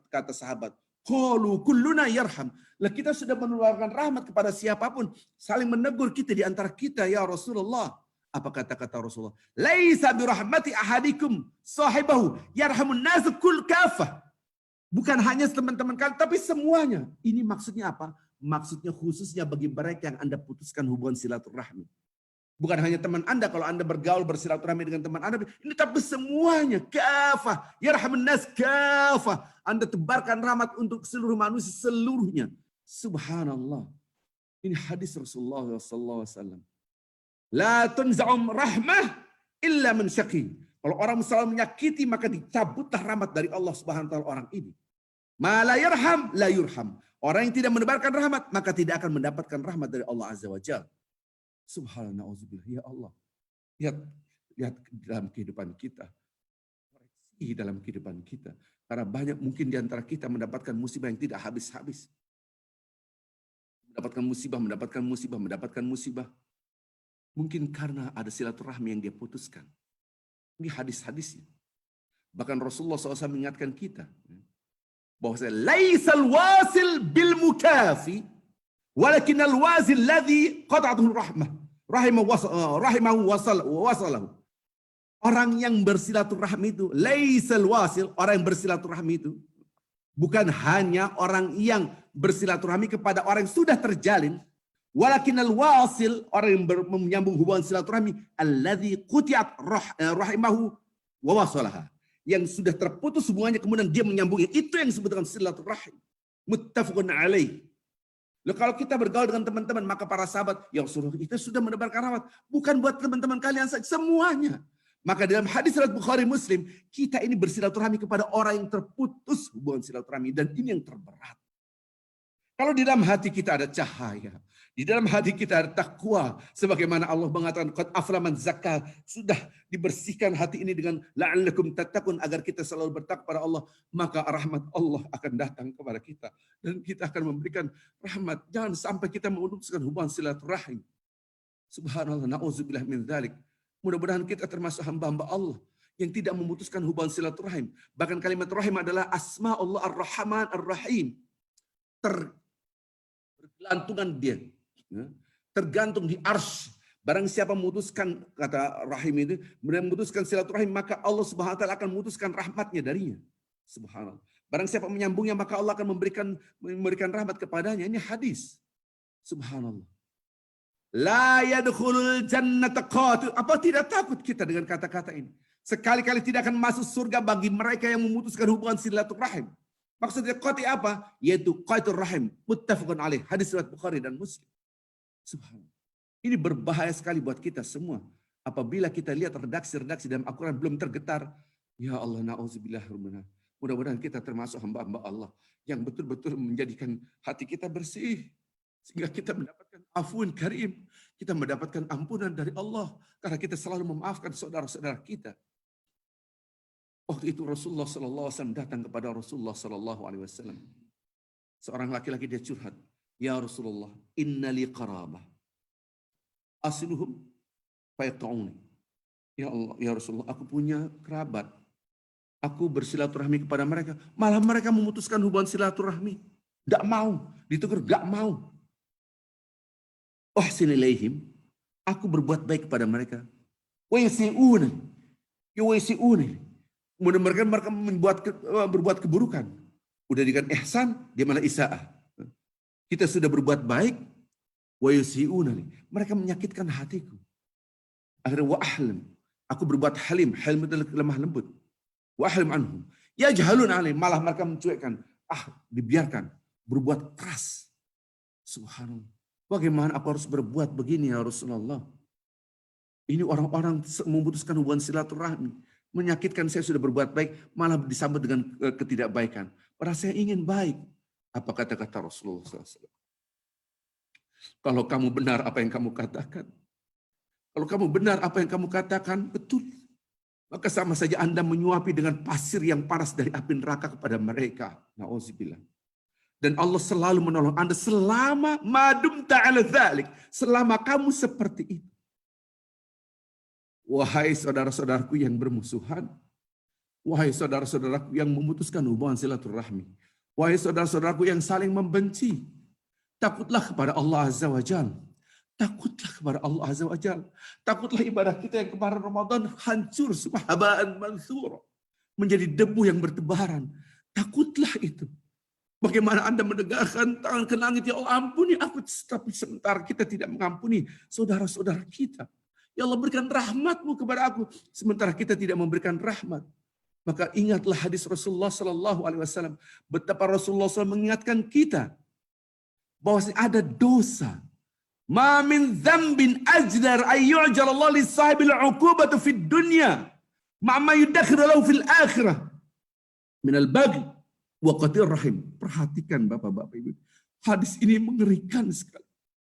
kata sahabat? Qalu kulluna yarham. Lah kita sudah menebarkan rahmat kepada siapapun, saling menegur kita di antara kita, ya Rasulullah. Apa kata Rasulullah? Laisa bi rahmati ahadikum sahibahu yarhamun nas kull kafah. Bukan hanya teman-teman kalian, tapi semuanya. Ini maksudnya apa? Maksudnya khususnya bagi mereka yang Anda putuskan hubungan silaturahmi. Bukan hanya teman Anda, kalau Anda bergaul bersilaturahmi dengan teman Anda. Ini tapi semuanya. Kafah. Yarhamun nas kafah. Anda tebarkan rahmat untuk seluruh manusia seluruhnya. Subhanallah. Ini hadis Rasulullah SAW. La tunza'um rahmah illa man syaqi. Kalau orang selalu menyakiti maka dicabutlah rahmat dari Allah Subhanahu wa taala orang ini. Ma la yarham la yurham. Orang yang tidak menebarkan rahmat maka tidak akan mendapatkan rahmat dari Allah Azza wa Jalla. Subhanallah, auzubillah. Ya Allah. Lihat dalam kehidupan kita. Koreksi dalam kehidupan kita. Karena banyak mungkin di antara kita mendapatkan musibah yang tidak habis-habis. Mendapatkan musibah. Mungkin karena ada silaturahmi yang dia putuskan. Ini hadis-hadisnya. Bahkan Rasulullah SAW mengingatkan kita. Bahwasanya laisal wasil bil mukafi. Walakinal wazil ladzi qata'atuhu rahmah. Rahimahu wasalahu. Orang yang bersilaturahmi itu, laisal wasil, orang yang bersilaturahmi itu bukan hanya orang yang bersilaturahmi kepada orang yang sudah terjalin, walakinal wasil, orang yang menyambung hubungan silaturahmi, alladzi quti'at rahimahu wa wasalaha. Yang sudah terputus hubungannya kemudian dia menyambungnya. Itu yang disebut dengan silaturahim. Muttafaqun alaih. Loh, kalau kita bergaul dengan teman-teman, maka para sahabat yang suruh kita sudah menebarkan rahmat. Bukan buat teman-teman kalian saja, semuanya. Maka dalam hadis riwayat Bukhari Muslim, kita ini bersilaturahmi kepada orang yang terputus hubungan silaturahmi. Dan ini yang terberat. Kalau di dalam hati kita ada cahaya, di dalam hati kita ada takwa, sebagaimana Allah mengatakan qad aflaha man zakka, sudah dibersihkan hati ini dengan la'allakum tattaqun, agar kita selalu bertakwa kepada Allah, maka rahmat Allah akan datang kepada kita dan kita akan memberikan rahmat. Jangan sampai kita memutuskan hubungan silaturahim. Subhanallah, na'udzubillah min dzalik. Mudah-mudahan kita termasuk hamba-hamba Allah yang tidak memutuskan hubungan silaturahim. Bahkan kalimat rahim adalah asma Allah ar-Rahman ar-Rahim. Bergelantungan dia. Tergantung di arsy. Barang siapa memutuskan, kata rahim itu, memutuskan silaturahim, maka Allah Subhanahu wa taala akan memutuskan rahmatnya darinya. Subhanallah. Barang siapa menyambungnya, maka Allah akan memberikan rahmat kepadanya. Ini hadis. Subhanallah. La yadkhulul jannata qatil. Apa tidak takut kita dengan kata-kata ini? Sekali-kali tidak akan masuk surga bagi mereka yang memutuskan hubungan silaturahim. Maksudnya qati apa? Yaitu qaitur rahim. Muttafaqun alaih. Hadis riwayat Bukhari dan Muslim. Subhanallah. Ini berbahaya sekali buat kita semua. Apabila kita lihat redaksi-redaksi dalam Al-Quran belum tergetar. Ya Allah, na'udzubillah. Mudah-mudahan kita termasuk hamba-hamba Allah yang betul-betul menjadikan hati kita bersih. Sehingga kita mendapatkan afun karim. Kita mendapatkan ampunan dari Allah. Karena kita selalu memaafkan saudara-saudara kita. Waktu itu Rasulullah SAW datang kepada Rasulullah SAW. Seorang laki-laki dia curhat. Ya Rasulullah, innali qarabah. Asluhum fayaqta'uni. Ya Allah, ya Rasulullah, aku punya kerabat. Aku bersilaturahmi kepada mereka. Malah mereka memutuskan hubungan silaturahmi. Tidak mau. Ditegur, tidak mau. Uhsin ilaihim. Aku berbuat baik kepada mereka. Wa yasi'una. Ya wa yasi'una. Kemudian mereka berbuat keburukan. Udah dikatakan ihsan, dia malah isa'ah. Kita sudah berbuat baik, wa yusi'unani. Mereka menyakitkan hatiku. Akhirnya wa ahlim. Aku berbuat halim. Halim itu lemah lembut. Wa ahlim anhum. Ya jahalun alim. Malah mereka mencuekkan. Dibiarkan. Berbuat keras. Subhanallah. Bagaimana aku harus berbuat begini ya Rasulullah? Ini orang-orang memutuskan hubungan silaturahmi. Menyakitkan, saya sudah berbuat baik, malah disambut dengan ketidakbaikan. Padahal saya ingin baik. Apa kata-kata Rasulullah SAW? Kalau kamu benar apa yang kamu katakan. Kalau kamu benar apa yang kamu katakan, betul. Maka sama saja Anda menyuapi dengan pasir yang panas dari api neraka kepada mereka. Na'udzubillah. Dan Allah selalu menolong Anda selama madum ta'ala dzalik. Selama kamu seperti itu. Wahai saudara-saudaraku yang bermusuhan. Wahai saudara-saudaraku yang memutuskan hubungan silaturahmi. Wahai saudara-saudaraku yang saling membenci. Takutlah kepada Allah Azza wa Jalla. Takutlah kepada Allah Azza wa Jalla. Takutlah ibadah kita yang kemarin Ramadan hancur. Haba'an mansura. Menjadi debu yang bertebaran. Takutlah itu. Bagaimana Anda menegakkan tangan ke langit, ya Allah ampuni aku. Tapi sementara kita tidak mengampuni saudara-saudara kita. Ya Allah berikan rahmat-Mu kepada aku. Sementara kita tidak memberikan rahmat. Maka ingatlah hadis Rasulullah SAW. Betapa Rasulullah SAW mengingatkan kita. bahwasanya ada dosa. Ma min dzambin ajdar ay yu'jal Allah li sahibil 'uqubatu fid dunya ma yudakhiru lahu fil akhirah min al-baghi wa qatir rahim. Perhatikan Bapak-bapak Ibu. Hadis ini mengerikan sekali.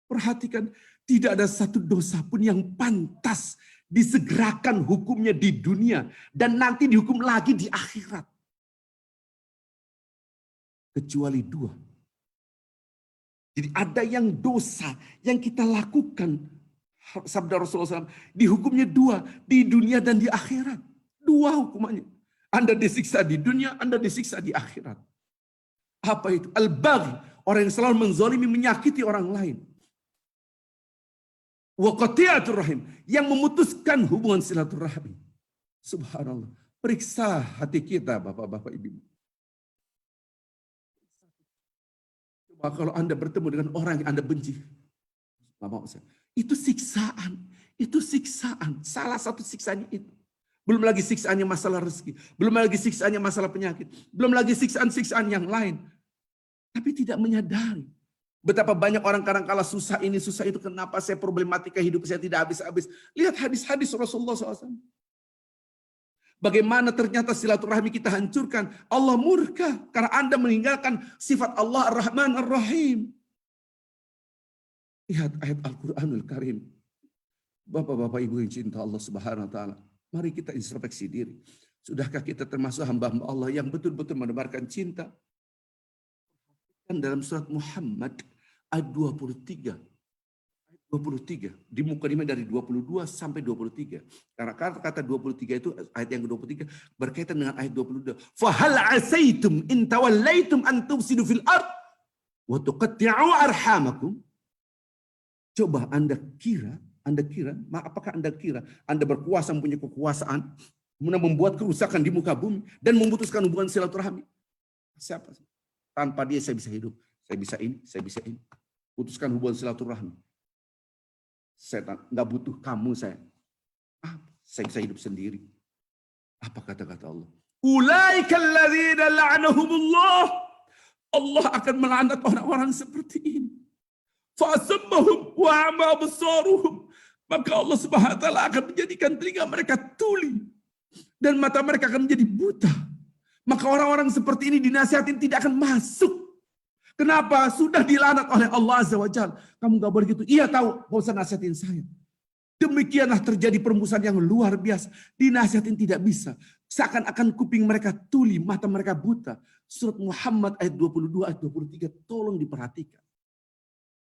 Perhatikan, tidak ada satu dosa pun yang pantas disegerakan hukumnya di dunia dan nanti dihukum lagi di akhirat. Kecuali dua. Jadi ada yang dosa yang kita lakukan, sabda Rasulullah SAW, dihukumnya dua, di dunia dan di akhirat. Dua hukumannya. Anda disiksa di dunia, Anda disiksa di akhirat. Apa itu? Al-baghi, orang yang selalu menzalimi, menyakiti orang lain. Wa qati'atur rahim, yang memutuskan hubungan silaturahmi. Subhanallah. Periksa hati kita, Bapak-bapak Ibu. Kalau Anda bertemu dengan orang yang Anda benci, itu siksaan. Itu siksaan. Salah satu siksaan itu. Belum lagi siksaannya masalah rezeki. Belum lagi siksaannya masalah penyakit. Belum lagi siksaan-siksaan yang lain. Tapi tidak menyadari. Betapa banyak orang kadang-kala susah ini, susah itu. Kenapa saya problematika hidup saya tidak habis-habis. Lihat hadis-hadis Rasulullah SAW. Bagaimana ternyata silaturahmi kita hancurkan. Allah murka karena Anda meninggalkan sifat Allah Ar-Rahman Ar-Rahim. Lihat ayat Al-Quranul Karim. Bapak-bapak Ibu yang cinta Allah Subhanahu wa Ta'ala. Mari kita introspeksi diri. Sudahkah kita termasuk hamba-hamba Allah yang betul-betul menebarkan cinta? Dalam surat Muhammad ayat 23. 23. Di mukadimah dari 22 sampai 23. Karena kata 23 itu ayat yang ke-23 berkaitan dengan ayat 22. Fahal asaitum in tawallaitum an tufsidu fil ard wa tuqatti'u arhamakum. Coba Anda kira, apakah Anda kira Anda berkuasa, mempunyai kekuasaan, kemudian membuat kerusakan di muka bumi dan memutuskan hubungan silaturahmi? Siapa? Tanpa dia saya bisa hidup. Saya bisa ini, saya bisa ini. Putuskan hubungan silaturahmi. Saya nggak butuh kamu, saya bisa hidup sendiri. Apa kata-kata Allah? Ulaikal ladzina la'anahumullah. Allah akan melaknat orang-orang seperti ini. Fa'asammahum wa a'ma absaruhum. Maka Allah Subhanahu wa taala akan menjadikan telinga mereka tuli dan mata mereka akan menjadi buta. Maka orang-orang seperti ini dinasihatin tidak akan masuk. Kenapa? Sudah dilaknat oleh Allah Azza wa Jalla. Kamu gak boleh gitu. Iya tahu, gak usah nasihatin saya. Demikianlah terjadi permusuhan yang luar biasa. Dinasihatin tidak bisa. Seakan-akan kuping mereka tuli, mata mereka buta. Surat Muhammad ayat 22, ayat 23. Tolong diperhatikan.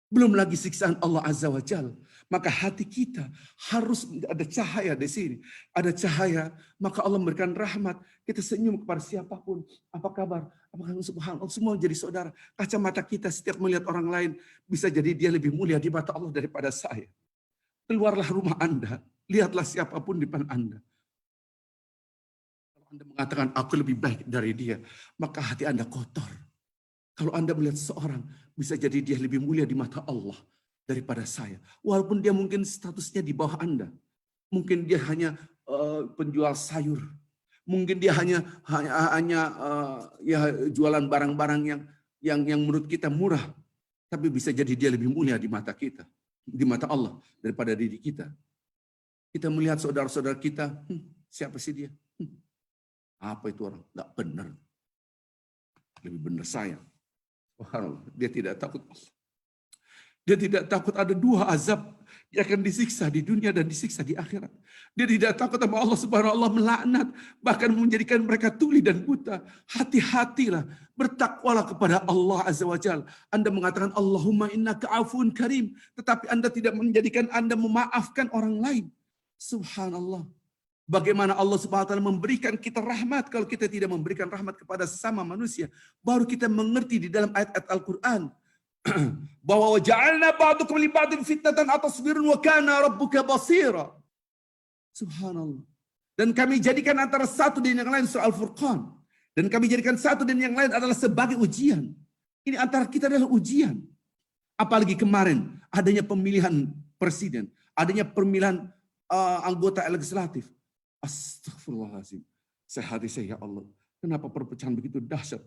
Belum lagi siksaan Allah Azza wa Jalla. Maka hati kita harus ada cahaya di sini. Ada cahaya, maka Allah memberikan rahmat. Kita senyum kepada siapapun. Apa kabar? Apakah subhanallah semua jadi saudara? Kacamata kita setiap melihat orang lain bisa jadi dia lebih mulia di mata Allah daripada saya. Keluarlah rumah Anda, lihatlah siapapun di depan Anda. Kalau Anda mengatakan aku lebih baik dari dia, maka hati Anda kotor. Kalau Anda melihat seorang, bisa jadi dia lebih mulia di mata Allah daripada saya. Walaupun dia mungkin statusnya di bawah Anda. Mungkin dia hanya penjual sayur. Mungkin dia hanya jualan barang-barang yang menurut kita murah. Tapi bisa jadi dia lebih mulia di mata kita. Di mata Allah daripada diri kita. Kita melihat saudara-saudara kita. Siapa sih dia? Apa itu orang? Nggak benar. Lebih benar saya. Dia tidak takut Allah. Dia tidak takut ada dua azab. Dia akan disiksa di dunia dan disiksa di akhirat. Dia tidak takut sama Allah Subhanahu wa ta'ala melaknat. Bahkan menjadikan mereka tuli dan buta. Hati-hatilah. Bertakwalah kepada Allah Azza wa Jalla. Anda mengatakan Allahumma innaka afun karim. Tetapi Anda tidak menjadikan Anda memaafkan orang lain. Subhanallah. Bagaimana Allah Subhanahu wa ta'ala memberikan kita rahmat. Kalau kita tidak memberikan rahmat kepada sesama manusia. Baru kita mengerti di dalam ayat-ayat Al-Quran. Bahwa waja'alna ba'dukum li ba'din fitnatan atasbirun wa kana rabbuka basira. Subhanallah. Dan kami jadikan antara satu dan yang lain surah Al-Furqan. Dan kami jadikan satu dan yang lain adalah sebagai ujian. Ini antara kita adalah ujian. Apalagi kemarin adanya pemilihan presiden, adanya pemilihan anggota legislatif. Astagfirullahaladzim. Sehati saya, ya Allah. Kenapa perpecahan begitu dahsyat?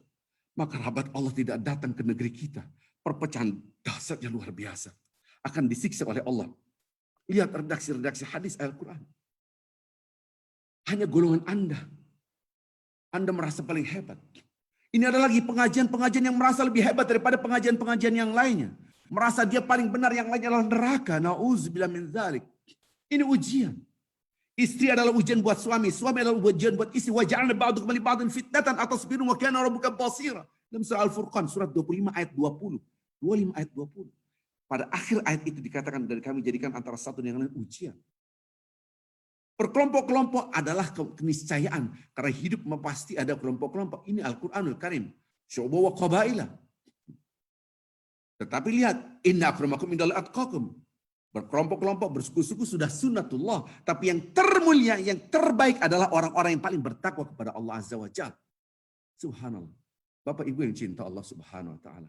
Maka rahmat Allah tidak datang ke negeri kita. perpecahan dahsyatnya luar biasa. Akan disiksa oleh Allah. Lihat redaksi-redaksi hadis Al-Quran. Hanya golongan Anda merasa paling hebat. Ini ada lagi pengajian-pengajian yang merasa lebih hebat daripada pengajian-pengajian yang lainnya. Merasa dia paling benar, yang lainnya adalah neraka. Na'udzubillah min dzalik. Ini ujian. Istri adalah ujian buat suami adalah ujian buat istri. Wa ja'alna ba'dakum li ba'din fitnatan atasbiru wa kana rabbuka basira. Dalam surah Al-Furqan surat 25 ayat 20. 25 ayat 20. Pada akhir ayat itu dikatakan, dan kami jadikan antara satu dengan lain ujian. Berkelompok-kelompok adalah keniscayaan. Karena hidup pasti ada kelompok-kelompok. Ini Al-Quranul Karim. Syu'ba wa qabaila. Tetapi lihat, inna akramakum indallahi atqakum. Berkelompok-kelompok, bersuku-suku sudah sunnatullah. Tapi yang termulia, yang terbaik adalah orang-orang yang paling bertakwa kepada Allah Azza wa Jalla. Subhanallah. Bapak Ibu yang cinta Allah Subhanahu wa Ta'ala.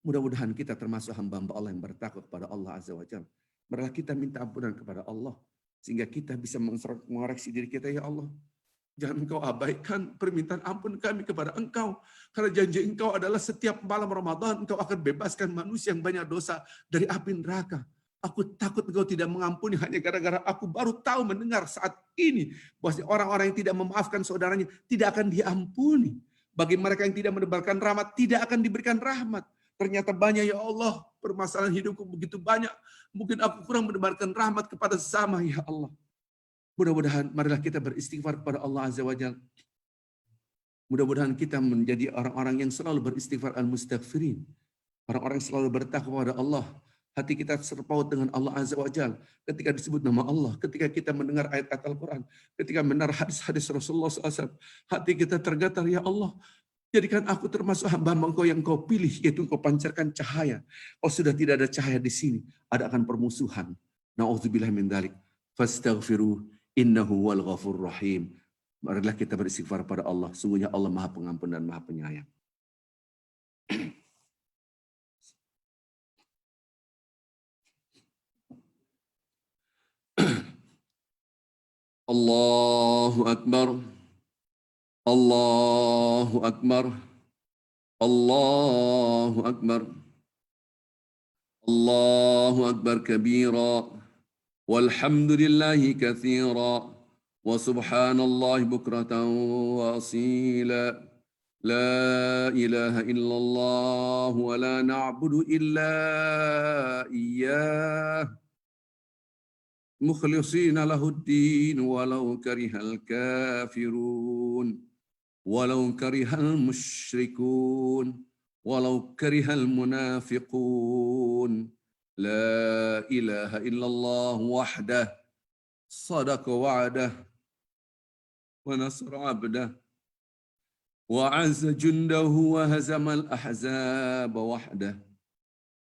Mudah-mudahan kita termasuk hamba-hamba Allah yang bertakwa kepada Allah Azza wa Jalla. Marilah kita minta ampunan kepada Allah. Sehingga kita bisa mengoreksi diri kita, ya Allah. Jangan Engkau abaikan permintaan ampun kami kepada Engkau. Karena janji Engkau adalah setiap malam Ramadan Engkau akan bebaskan manusia yang banyak dosa dari api neraka. Aku takut Engkau tidak mengampuni hanya gara-gara aku baru tahu mendengar saat ini bahwa orang-orang yang tidak memaafkan saudaranya tidak akan diampuni. Bagi mereka yang tidak menebarkan rahmat tidak akan diberikan rahmat. Ternyata banyak, ya Allah, permasalahan hidupku begitu banyak. Mungkin aku kurang menebarkan rahmat kepada sesama, ya Allah. Mudah-mudahan marilah kita beristighfar kepada Allah Azza wa Jalla. Mudah-mudahan kita menjadi orang-orang yang selalu beristighfar al-mustaghfirin. Orang-orang yang selalu bertakwa kepada Allah. Hati kita terpaut dengan Allah Azza wa Jalla. Ketika disebut nama Allah, ketika kita mendengar ayat-ayat Al-Quran, ketika mendengar hadis-hadis Rasulullah SAW, hati kita tergetar, ya Allah, jadikan aku termasuk hamba Engkau yang Kau pilih, yaitu Engkau pancarkan cahaya. Oh, sudah tidak ada cahaya di sini, ada akan permusuhan. Na'udzubillah min dzalik. Fastaghfiru innahu wal ghafurur rahim. Marilah kita beristighfar pada Allah. Sungguhnya Allah Maha Pengampun dan Maha Penyayang. Allahu Akbar. Allahu Akbar. Allahu Akbar. Allahu Akbar kabira. Walhamdulillahi katsira. Wa subhanallahi bukratan wa asila. La ilaha illallah wa la na'budu illa iyyah. مخلصين له الدين ولو كره الكافرون ولو كره المشركون ولو كره المنافقون لا إله إلا الله وحده صدق وعده ونصر عبده وعز جنده وهزم الأحزاب وحده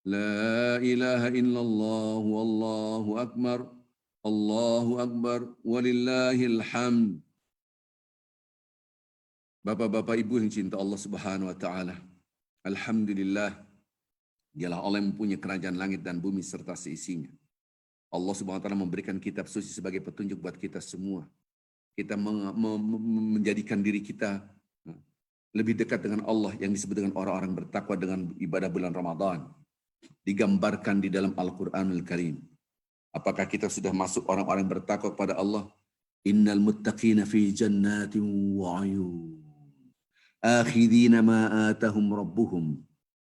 لا إله إلا الله والله أكبر Allahu Akbar walillahil hamd. Bapak-bapak Ibu yang cinta Allah Subhanahu wa taala. Alhamdulillah. Dialah Allah yang mempunyai kerajaan langit dan bumi serta seisinya. Allah Subhanahu wa taala memberikan kitab suci sebagai petunjuk buat kita semua. Kita menjadikan diri kita lebih dekat dengan Allah yang disebut dengan orang-orang bertakwa dengan ibadah bulan Ramadan. Digambarkan di dalam Al-Quranul Karim. Apakah kita sudah masuk orang-orang bertakwa kepada Allah? Innal muttaqina fi jannatin wa 'uyun. Akhidina ma atahum rabbuhum.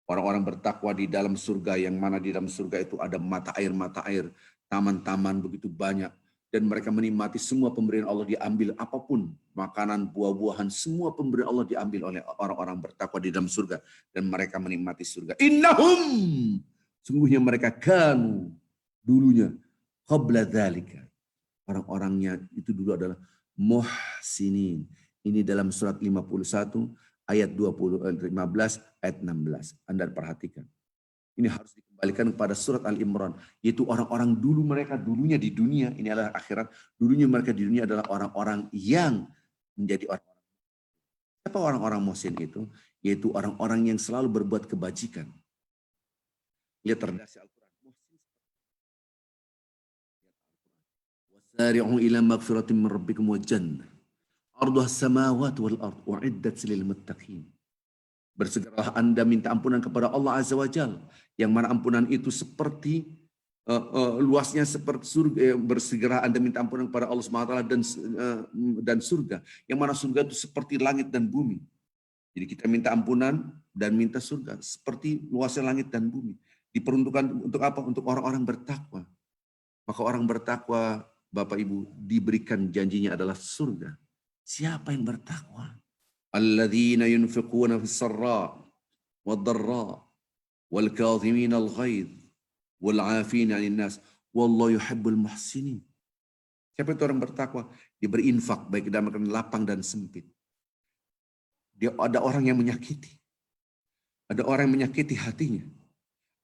Orang-orang bertakwa di dalam surga, yang mana di dalam surga itu ada mata air, taman-taman begitu banyak. Dan mereka menikmati semua pemberian Allah, diambil apapun, makanan, buah-buahan, semua pemberian Allah diambil oleh orang-orang bertakwa di dalam surga. Dan mereka menikmati surga. Innahum. Sungguhnya mereka kanu. Dulunya. Qabla dzalika. Orang-orangnya itu dulu adalah muhsinin. Ini dalam surat 51 ayat 15 ayat 16. Anda perhatikan. Ini harus dikembalikan kepada surat Al-Imran, yaitu orang-orang dulu, mereka dulunya di dunia, ini adalah akhirat. Dulunya mereka di dunia adalah orang-orang yang menjadi orang-orang. Siapa orang-orang muhsin itu? Yaitu orang-orang yang selalu berbuat kebajikan. Lihat redaksi Al-Quran. Wasari'u ila magfiratin min rabbikum wa jannah. Arduha as-samawati wal ardh u'iddat lil muttaqin. Bersegeralah Anda minta ampunan kepada Allah Azza wa Jalla, yang mana ampunan itu seperti luasnya seperti surga. Bersegera Anda minta ampunan kepada Allah Subhanahu wa taala dan surga, yang mana surga itu seperti langit dan bumi. Jadi kita minta ampunan dan minta surga seperti luasnya langit dan bumi. Diperuntukkan untuk apa? Untuk orang-orang bertakwa. Maka orang bertakwa, Bapak Ibu, diberikan janjinya adalah surga. Siapa yang bertakwa? Alladzina yunfiquna fis sarra wad dharra wal kadhimin al ghaidh wal 'afina 'anil nas wallahu yuhibbul muhsinin. Siapa itu orang bertakwa? Dia berinfak baik dalam keadaan lapang dan sempit. Dia ada orang yang menyakiti. Ada orang yang menyakiti hatinya.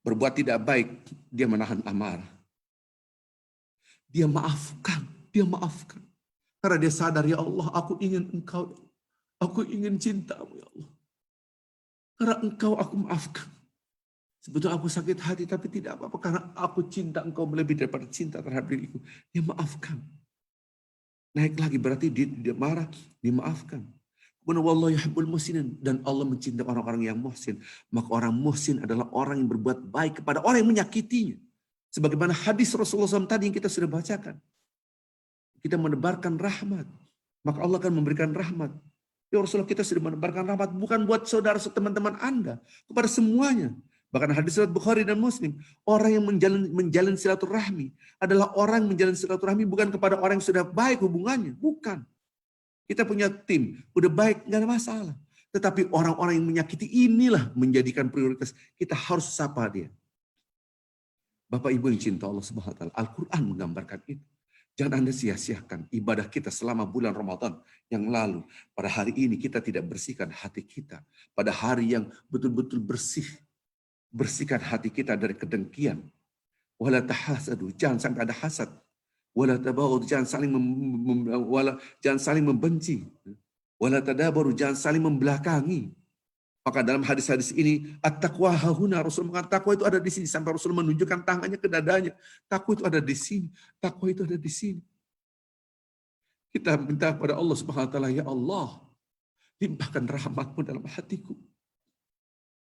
Berbuat tidak baik, dia menahan amarah. Dia maafkan, dia maafkan. Karena dia sadar, ya Allah, aku ingin Engkau. Aku ingin cintamu, ya Allah. Karena Engkau aku maafkan. Sebetulnya aku sakit hati, tapi tidak apa-apa. Karena aku cinta Engkau melebihi daripada cinta terhadap diriku. Dia maafkan. Naik lagi, berarti dia marah, dia maafkan. Kemudian wallahu yuhibbul muhsinin, dan Allah mencintai orang-orang yang muhsin. Maka orang muhsin adalah orang yang berbuat baik kepada orang yang menyakitinya. Sebagaimana hadis Rasulullah SAW tadi yang kita sudah bacakan. Kita menebarkan rahmat, maka Allah akan memberikan rahmat. Ya Rasulullah, kita sudah menebarkan rahmat bukan buat saudara teman-teman Anda, kepada semuanya. Bahkan hadis riwayat Bukhari dan Muslim, orang yang menjalin silaturahmi adalah orang yang menjalin silaturahmi bukan kepada orang yang sudah baik hubungannya, bukan. Kita punya tim, udah baik, nggak ada masalah. Tetapi orang-orang yang menyakiti inilah menjadikan prioritas. Kita harus sapa dia. Bapak Ibu yang cinta Allah Subhanahu wa taala, Al-Quran menggambarkan itu. Jangan Anda sia-siakan ibadah kita selama bulan Ramadan yang lalu. Pada hari ini kita tidak bersihkan hati kita. Pada hari yang betul-betul bersih. Bersihkan hati kita dari kedengkian. Wala tahasadu, jangan sampai ada hasad. Wala tabaghud, jangan saling membenci. Wala tadabaru, jangan saling membelakangi. Maka dalam hadis-hadis ini, at-taqwa hahuna, Rasul mengatakan takwa itu ada di sini. Sampai Rasul menunjukkan tangannya ke dadanya. Takwa itu ada di sini. Takwa itu ada di sini. Kita minta kepada Allah Subhanahu wa taala, ya Allah, limpahkan rahmat-Mu dalam hatiku.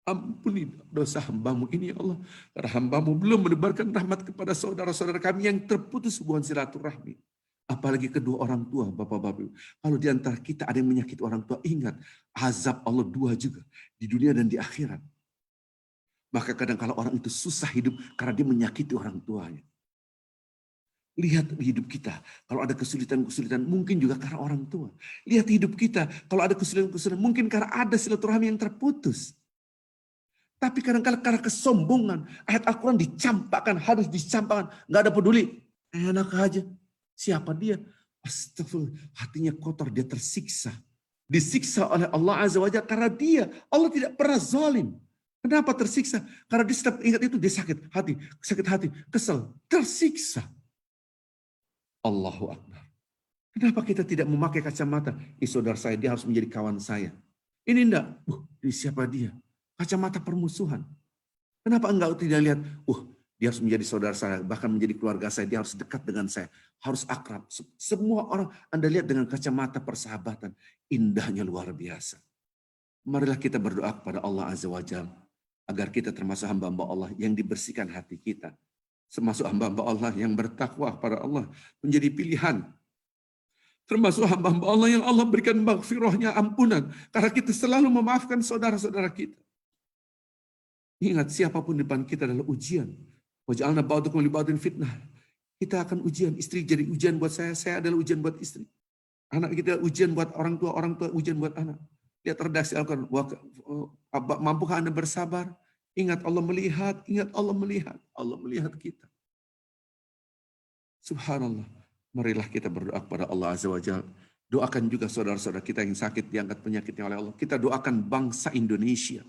Ampuni dosa hamba-Mu ini, ya Allah. Karena hamba-Mu belum menebarkan rahmat kepada saudara-saudara kami yang terputus hubungan silaturahmi. Apalagi kedua orang tua, Bapak-Bapak. Kalau di antara kita ada yang menyakiti orang tua, ingat, azab Allah dua juga. Di dunia dan di akhirat. Maka kadang kalau orang itu susah hidup karena dia menyakiti orang tuanya. Lihat hidup kita, kalau ada kesulitan-kesulitan, mungkin juga karena orang tua. Lihat hidup kita, kalau ada kesulitan-kesulitan, mungkin karena ada silaturahmi yang terputus. Tapi kadang-kadang karena kesombongan, ayat Al-Quran dicampakkan, harus dicampakkan. Nggak ada peduli, enak aja. Siapa dia? Astagfirullah, hatinya kotor, dia tersiksa. Disiksa oleh Allah Azza wa Jalla karena dia. Allah tidak pernah zalim. Kenapa tersiksa? Karena dia setiap ingat itu dia sakit hati, kesel, tersiksa. Allahu Akbar. Kenapa kita tidak memakai kacamata? Saudara saya, dia harus menjadi kawan saya. Ini enggak. Ini siapa dia? Kacamata permusuhan. Kenapa enggak tidak lihat? Dia harus menjadi saudara saya, bahkan menjadi keluarga saya. Dia harus dekat dengan saya, harus akrab. Semua orang Anda lihat dengan kacamata persahabatan. Indahnya luar biasa. Marilah kita berdoa kepada Allah Azza wa Jalla agar kita termasuk hamba-hamba Allah yang dibersihkan hati kita. Termasuk hamba-hamba Allah yang bertakwa kepada Allah menjadi pilihan. Termasuk hamba-hamba Allah yang Allah berikan maghfirahnya, ampunan. Karena kita selalu memaafkan saudara-saudara kita. Ingat, siapapun di depan kita adalah ujian. Waj'alna ba'dakum li ba'din fitnah. Kita akan ujian, istri jadi ujian buat saya adalah ujian buat istri. Anak kita ujian buat orang tua ujian buat anak. Lihat redaksi Al-Quran, mampukah Anda bersabar? Ingat Allah melihat, Allah melihat kita. Subhanallah. Marilah kita berdoa kepada Allah Azza wa Jalla. Doakan juga saudara-saudara kita yang sakit diangkat penyakitnya oleh Allah. Kita doakan bangsa Indonesia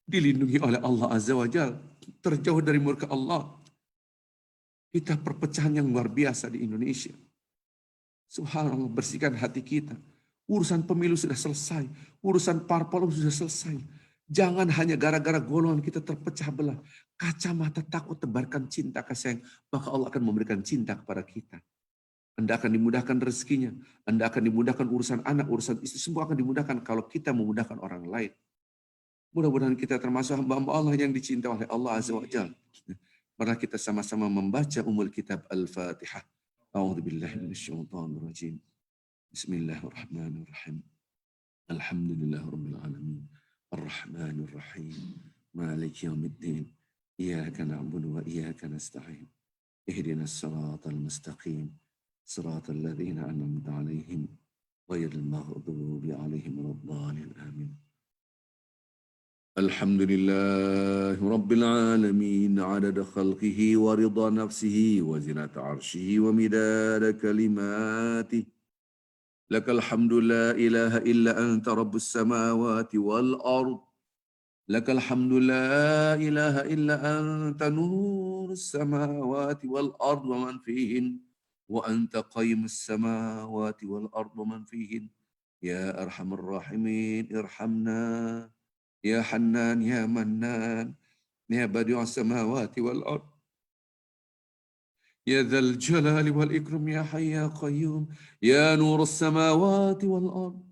dilindungi oleh Allah Azza wa Jalla, terjauh dari murka Allah. Kita perpecahan yang luar biasa di Indonesia. Subhanallah, bersihkan hati kita. Urusan pemilu sudah selesai, urusan parpol sudah selesai. Jangan hanya gara-gara golongan kita terpecah belah. Kacamata takut tebarkan cinta kasih sayang, maka Allah akan memberikan cinta kepada kita. Anda akan dimudahkan rezekinya, Anda akan dimudahkan urusan anak, urusan istri, semua akan dimudahkan kalau kita memudahkan orang lain. Mudah-mudahan kita termasuk hamba-hamba Allah yang dicintai oleh Allah Azza wa Jalla. Mari kita sama-sama membaca kitab Al-Fatihah. A'udzubillahi minasyaitonir rajim. Bismillahirrahmanirrahim. Alhamdulillahirabbil alamin. Arrahmanir rahim. Maliki yaumiddin. Iyyaka na'budu wa iyyaka nasta'in. Ihdinas siratal mustaqim. صراط الذين أنعمت عليهم غير المغضوب عليهم ولا الضالين آمين. الحمد لله رب العالمين عدد خلقه ورضا نفسه وزنة عرشه ومداد كلماته. لك الحمد لا إله إلا أنت رب السماوات والأرض. لك الحمد لا إله إلا أنت نور السماوات والأرض ومن فيهن وأنت قيم السماوات والأرض ومن فيهن يا أرحم الراحمين ارحمنا يا حنان يا منان يا بديع السماوات والأرض يا ذا الجلال والإكرام يا حي يا قيوم يا نور السماوات والأرض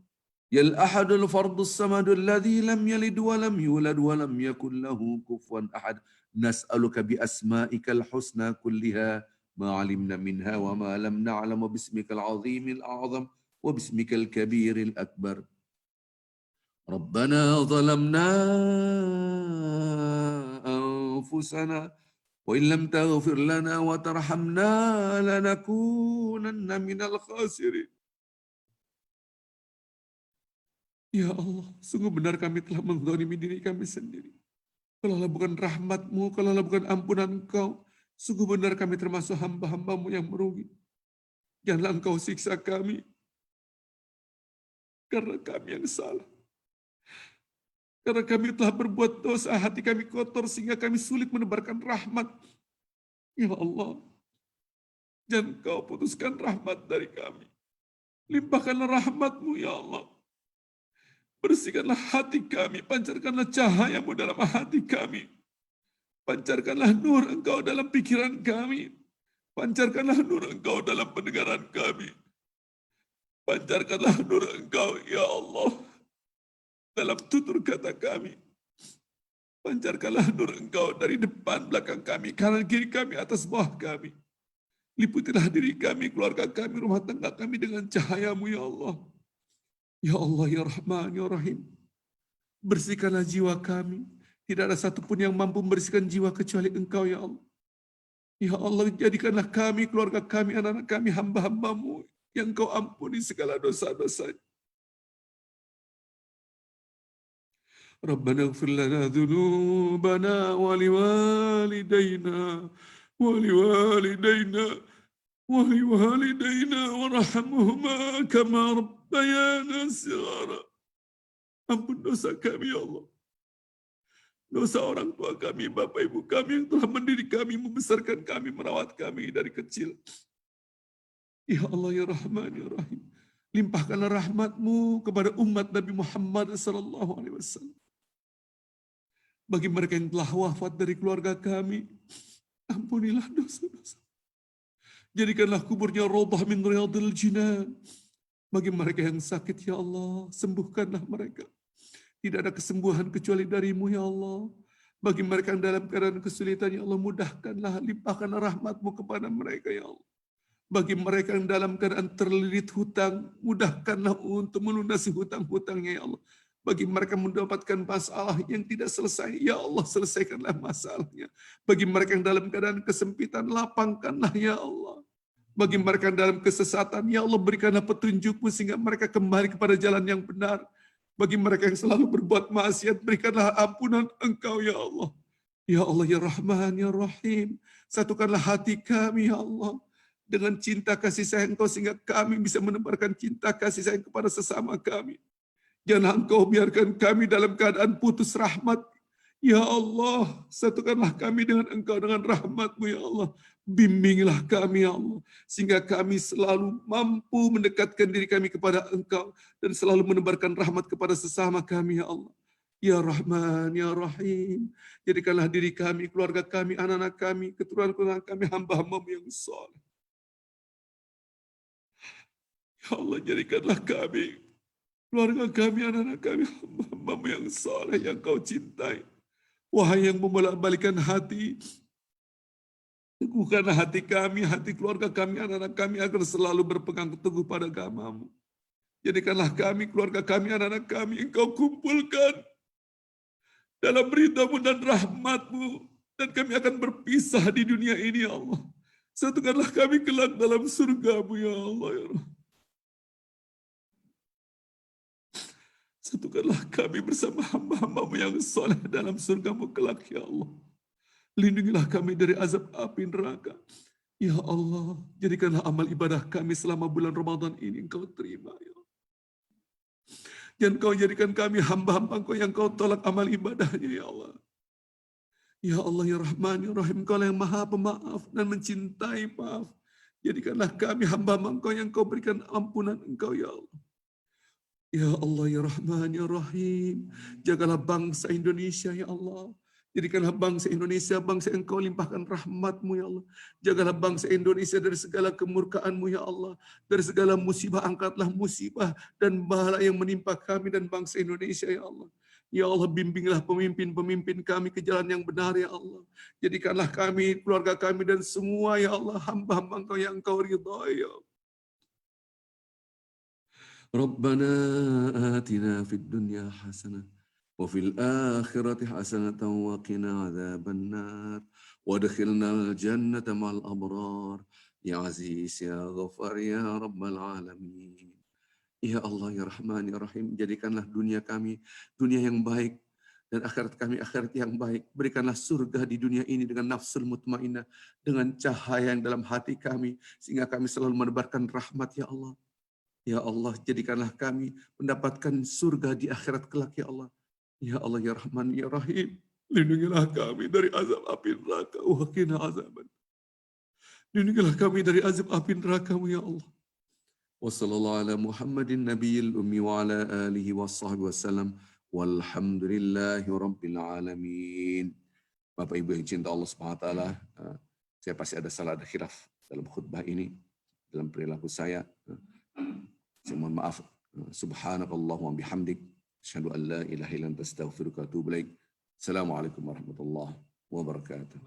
يا الأحد الفرد الصمد الذي لم يلد ولم يولد ولم يكن له كفوا أحد نسألك بأسمائك الحسنى كلها ما علمنا منها وما لم نعلم باسمك العظيم الأعظم وباسمك الكبير الأكبر. ربنا ظلمنا أنفسنا وإن لم تغفر لنا وترحمنا لنكونن من الخاسرين. Ya Allah, sungguh benar kami telah menzalimi diri kami sendiri. Kalaulah bukan rahmat-Mu, kalaulah bukan ampunan Engkau, sungguh benar kami termasuk hamba-hamba-Mu yang merugi. Janganlah Engkau siksa kami, karena kami yang salah. Karena kami telah berbuat dosa, hati kami kotor, sehingga kami sulit menebarkan rahmat. Ya Allah, jangan Engkau putuskan rahmat dari kami. Limpahkanlah rahmat-Mu, ya Allah. Bersihkanlah hati kami, pancarkanlah cahaya-Mu dalam hati kami. Pancarkanlah nur Engkau dalam pikiran kami. Pancarkanlah nur Engkau dalam pendengaran kami. Pancarkanlah nur Engkau, ya Allah, dalam tutur kata kami. Pancarkanlah nur Engkau dari depan belakang kami, kanan kiri kami, atas bawah kami. Liputilah diri kami, keluarga kami, rumah tangga kami dengan cahaya-Mu, ya Allah. Ya Allah, ya Rahman, ya Rahim. Bersihkanlah jiwa kami. Tidak ada satupun yang mampu membersihkan jiwa kecuali Engkau, ya Allah. Ya Allah, jadikanlah kami, keluarga kami, anak-anak kami, hamba-hamba-Mu yang Engkau ampuni segala dosa-dosanya. Rabbana ighfir lana dhunubana waliwalidayna waliwalidayna warhamhuma kama rabbayana shighara. Ampun dosa kami, ya Allah. Dosa orang tua kami, bapak ibu kami yang telah mendidik kami, membesarkan kami, merawat kami dari kecil. Ya Allah, ya Rahman, ya Rahim. Limpahkanlah rahmat-Mu kepada umat Nabi Muhammad SAW. Bagi mereka yang telah wafat dari keluarga kami, ampunilah dosa-dosa. Jadikanlah kuburnya raudhah min riyadil jinan. Bagi mereka yang sakit, ya Allah, sembuhkanlah mereka. Tidak ada kesembuhan kecuali dari-Mu, ya Allah. Bagi mereka yang dalam keadaan kesulitan, ya Allah, mudahkanlah, limpahkanlah rahmat-Mu kepada mereka, ya Allah. Bagi mereka yang dalam keadaan terlilit hutang, mudahkanlah untuk melunasi hutang-hutangnya, ya Allah. Bagi mereka mendapatkan masalah yang tidak selesai, ya Allah, selesaikanlah masalahnya. Bagi mereka yang dalam keadaan kesempitan, lapangkanlah, ya Allah. Bagi mereka yang dalam kesesatan, ya Allah, berikanlah petunjuk-Mu sehingga mereka kembali kepada jalan yang benar. Bagi mereka yang selalu berbuat maksiat, berikanlah ampunan Engkau, ya Allah. Ya Allah, ya Rahman, ya Rahim. Satukanlah hati kami, ya Allah, dengan cinta kasih sayang Engkau, sehingga kami bisa menebarkan cinta kasih sayang kepada sesama kami. Jangan Engkau biarkan kami dalam keadaan putus rahmat. Ya Allah, satukanlah kami dengan Engkau, dengan rahmat-Mu, ya Allah. Bimbinglah kami, ya Allah, sehingga kami selalu mampu mendekatkan diri kami kepada Engkau dan selalu menebarkan rahmat kepada sesama kami, ya Allah. Ya Rahman, ya Rahim. Jadikanlah diri kami, keluarga kami, anak-anak kami, keturunan-keturunan kami, hamba-hamba-Mu yang saleh. Ya Allah, jadikanlah kami, keluarga kami, anak-anak kami, hamba-Hamba-Mu yang saleh, yang Kau cintai. Wahai yang membolak-balikan hati, teguhkanlah hati kami, hati keluarga kami, anak-anak kami agar selalu berpegang teguh pada agama-Mu. Jadikanlah kami, keluarga kami, anak-anak kami, Engkau kumpulkan dalam ridha-Mu dan rahmat-Mu, dan kami akan berpisah di dunia ini, ya Allah. Satukanlah kami kelak dalam surga-Mu, ya Allah, ya Rabb. Satukanlah kami bersama hamba-hamba-Mu yang soleh dalam surga-Mu kelak, ya Allah. Lindungilah kami dari azab api neraka. Ya Allah, jadikanlah amal ibadah kami selama bulan Ramadan ini Engkau terima, ya Allah. Jangan Kau jadikan kami hamba-hamba Engkau yang Kau tolak amal ibadahnya, ya Allah. Ya Allah, ya Rahman, ya Rahim, Engkau yang maha pemaaf dan mencintai maaf. Jadikanlah kami hamba-hamba Engkau yang Kau berikan ampunan Engkau, ya Allah. Ya Allah, ya Rahman, ya Rahim, jagalah bangsa Indonesia, ya Allah. Jadikanlah bangsa Indonesia, bangsa yang Kau limpahkan rahmat-Mu, ya Allah. Jagalah bangsa Indonesia dari segala kemurkaan-Mu, ya Allah. Dari segala musibah, angkatlah musibah dan bala yang menimpa kami dan bangsa Indonesia, ya Allah. Ya Allah, bimbinglah pemimpin-pemimpin kami ke jalan yang benar, ya Allah. Jadikanlah kami, keluarga kami, dan semua, ya Allah, hamba-hamba Engkau yang Engkau ridhai, ya Allah. ربنا آتنا في الدنيا حسنة وفي الآخرة حسنة وقنا عذاب النار وادخلنا الجنة مع الأبرار يا عزيز يا غفار يا رب العالمين. Ya Allah, ya Rahman, ya Rahim, jadikanlah dunia kami dunia yang baik dan akhirat kami akhirat yang baik. Berikanlah surga di dunia ini dengan nafsul mutmainnah, dengan cahaya yang dalam hati kami, sehingga kami selalu menebarkan rahmat, ya Allah. Ya Allah, jadikanlah kami mendapatkan surga di akhirat kelak, ya Allah. Ya Allah, ya Rahman, ya Rahim, lindungilah kami dari azab api neraka, wa qina azaban. Lindungilah kami dari azab api neraka-Mu, ya Allah. Wassallallahu ala Muhammadin nabiyil ummi wa ala alihi wasahbihi wasallam. Walhamdulillahi rabbil alamin. Bapak Ibu yang cinta Allah Subhanahu wa taala, saya pasti ada salah, ada khilaf dalam khutbah ini, dalam perilaku saya. Saya mohon maaf. Subhanakallahumma bihamdik, asyhadu an la ilaha illa anta astaghfiruka wa atubu ilaik. Assalamualaikum warahmatullahi wabarakatuh.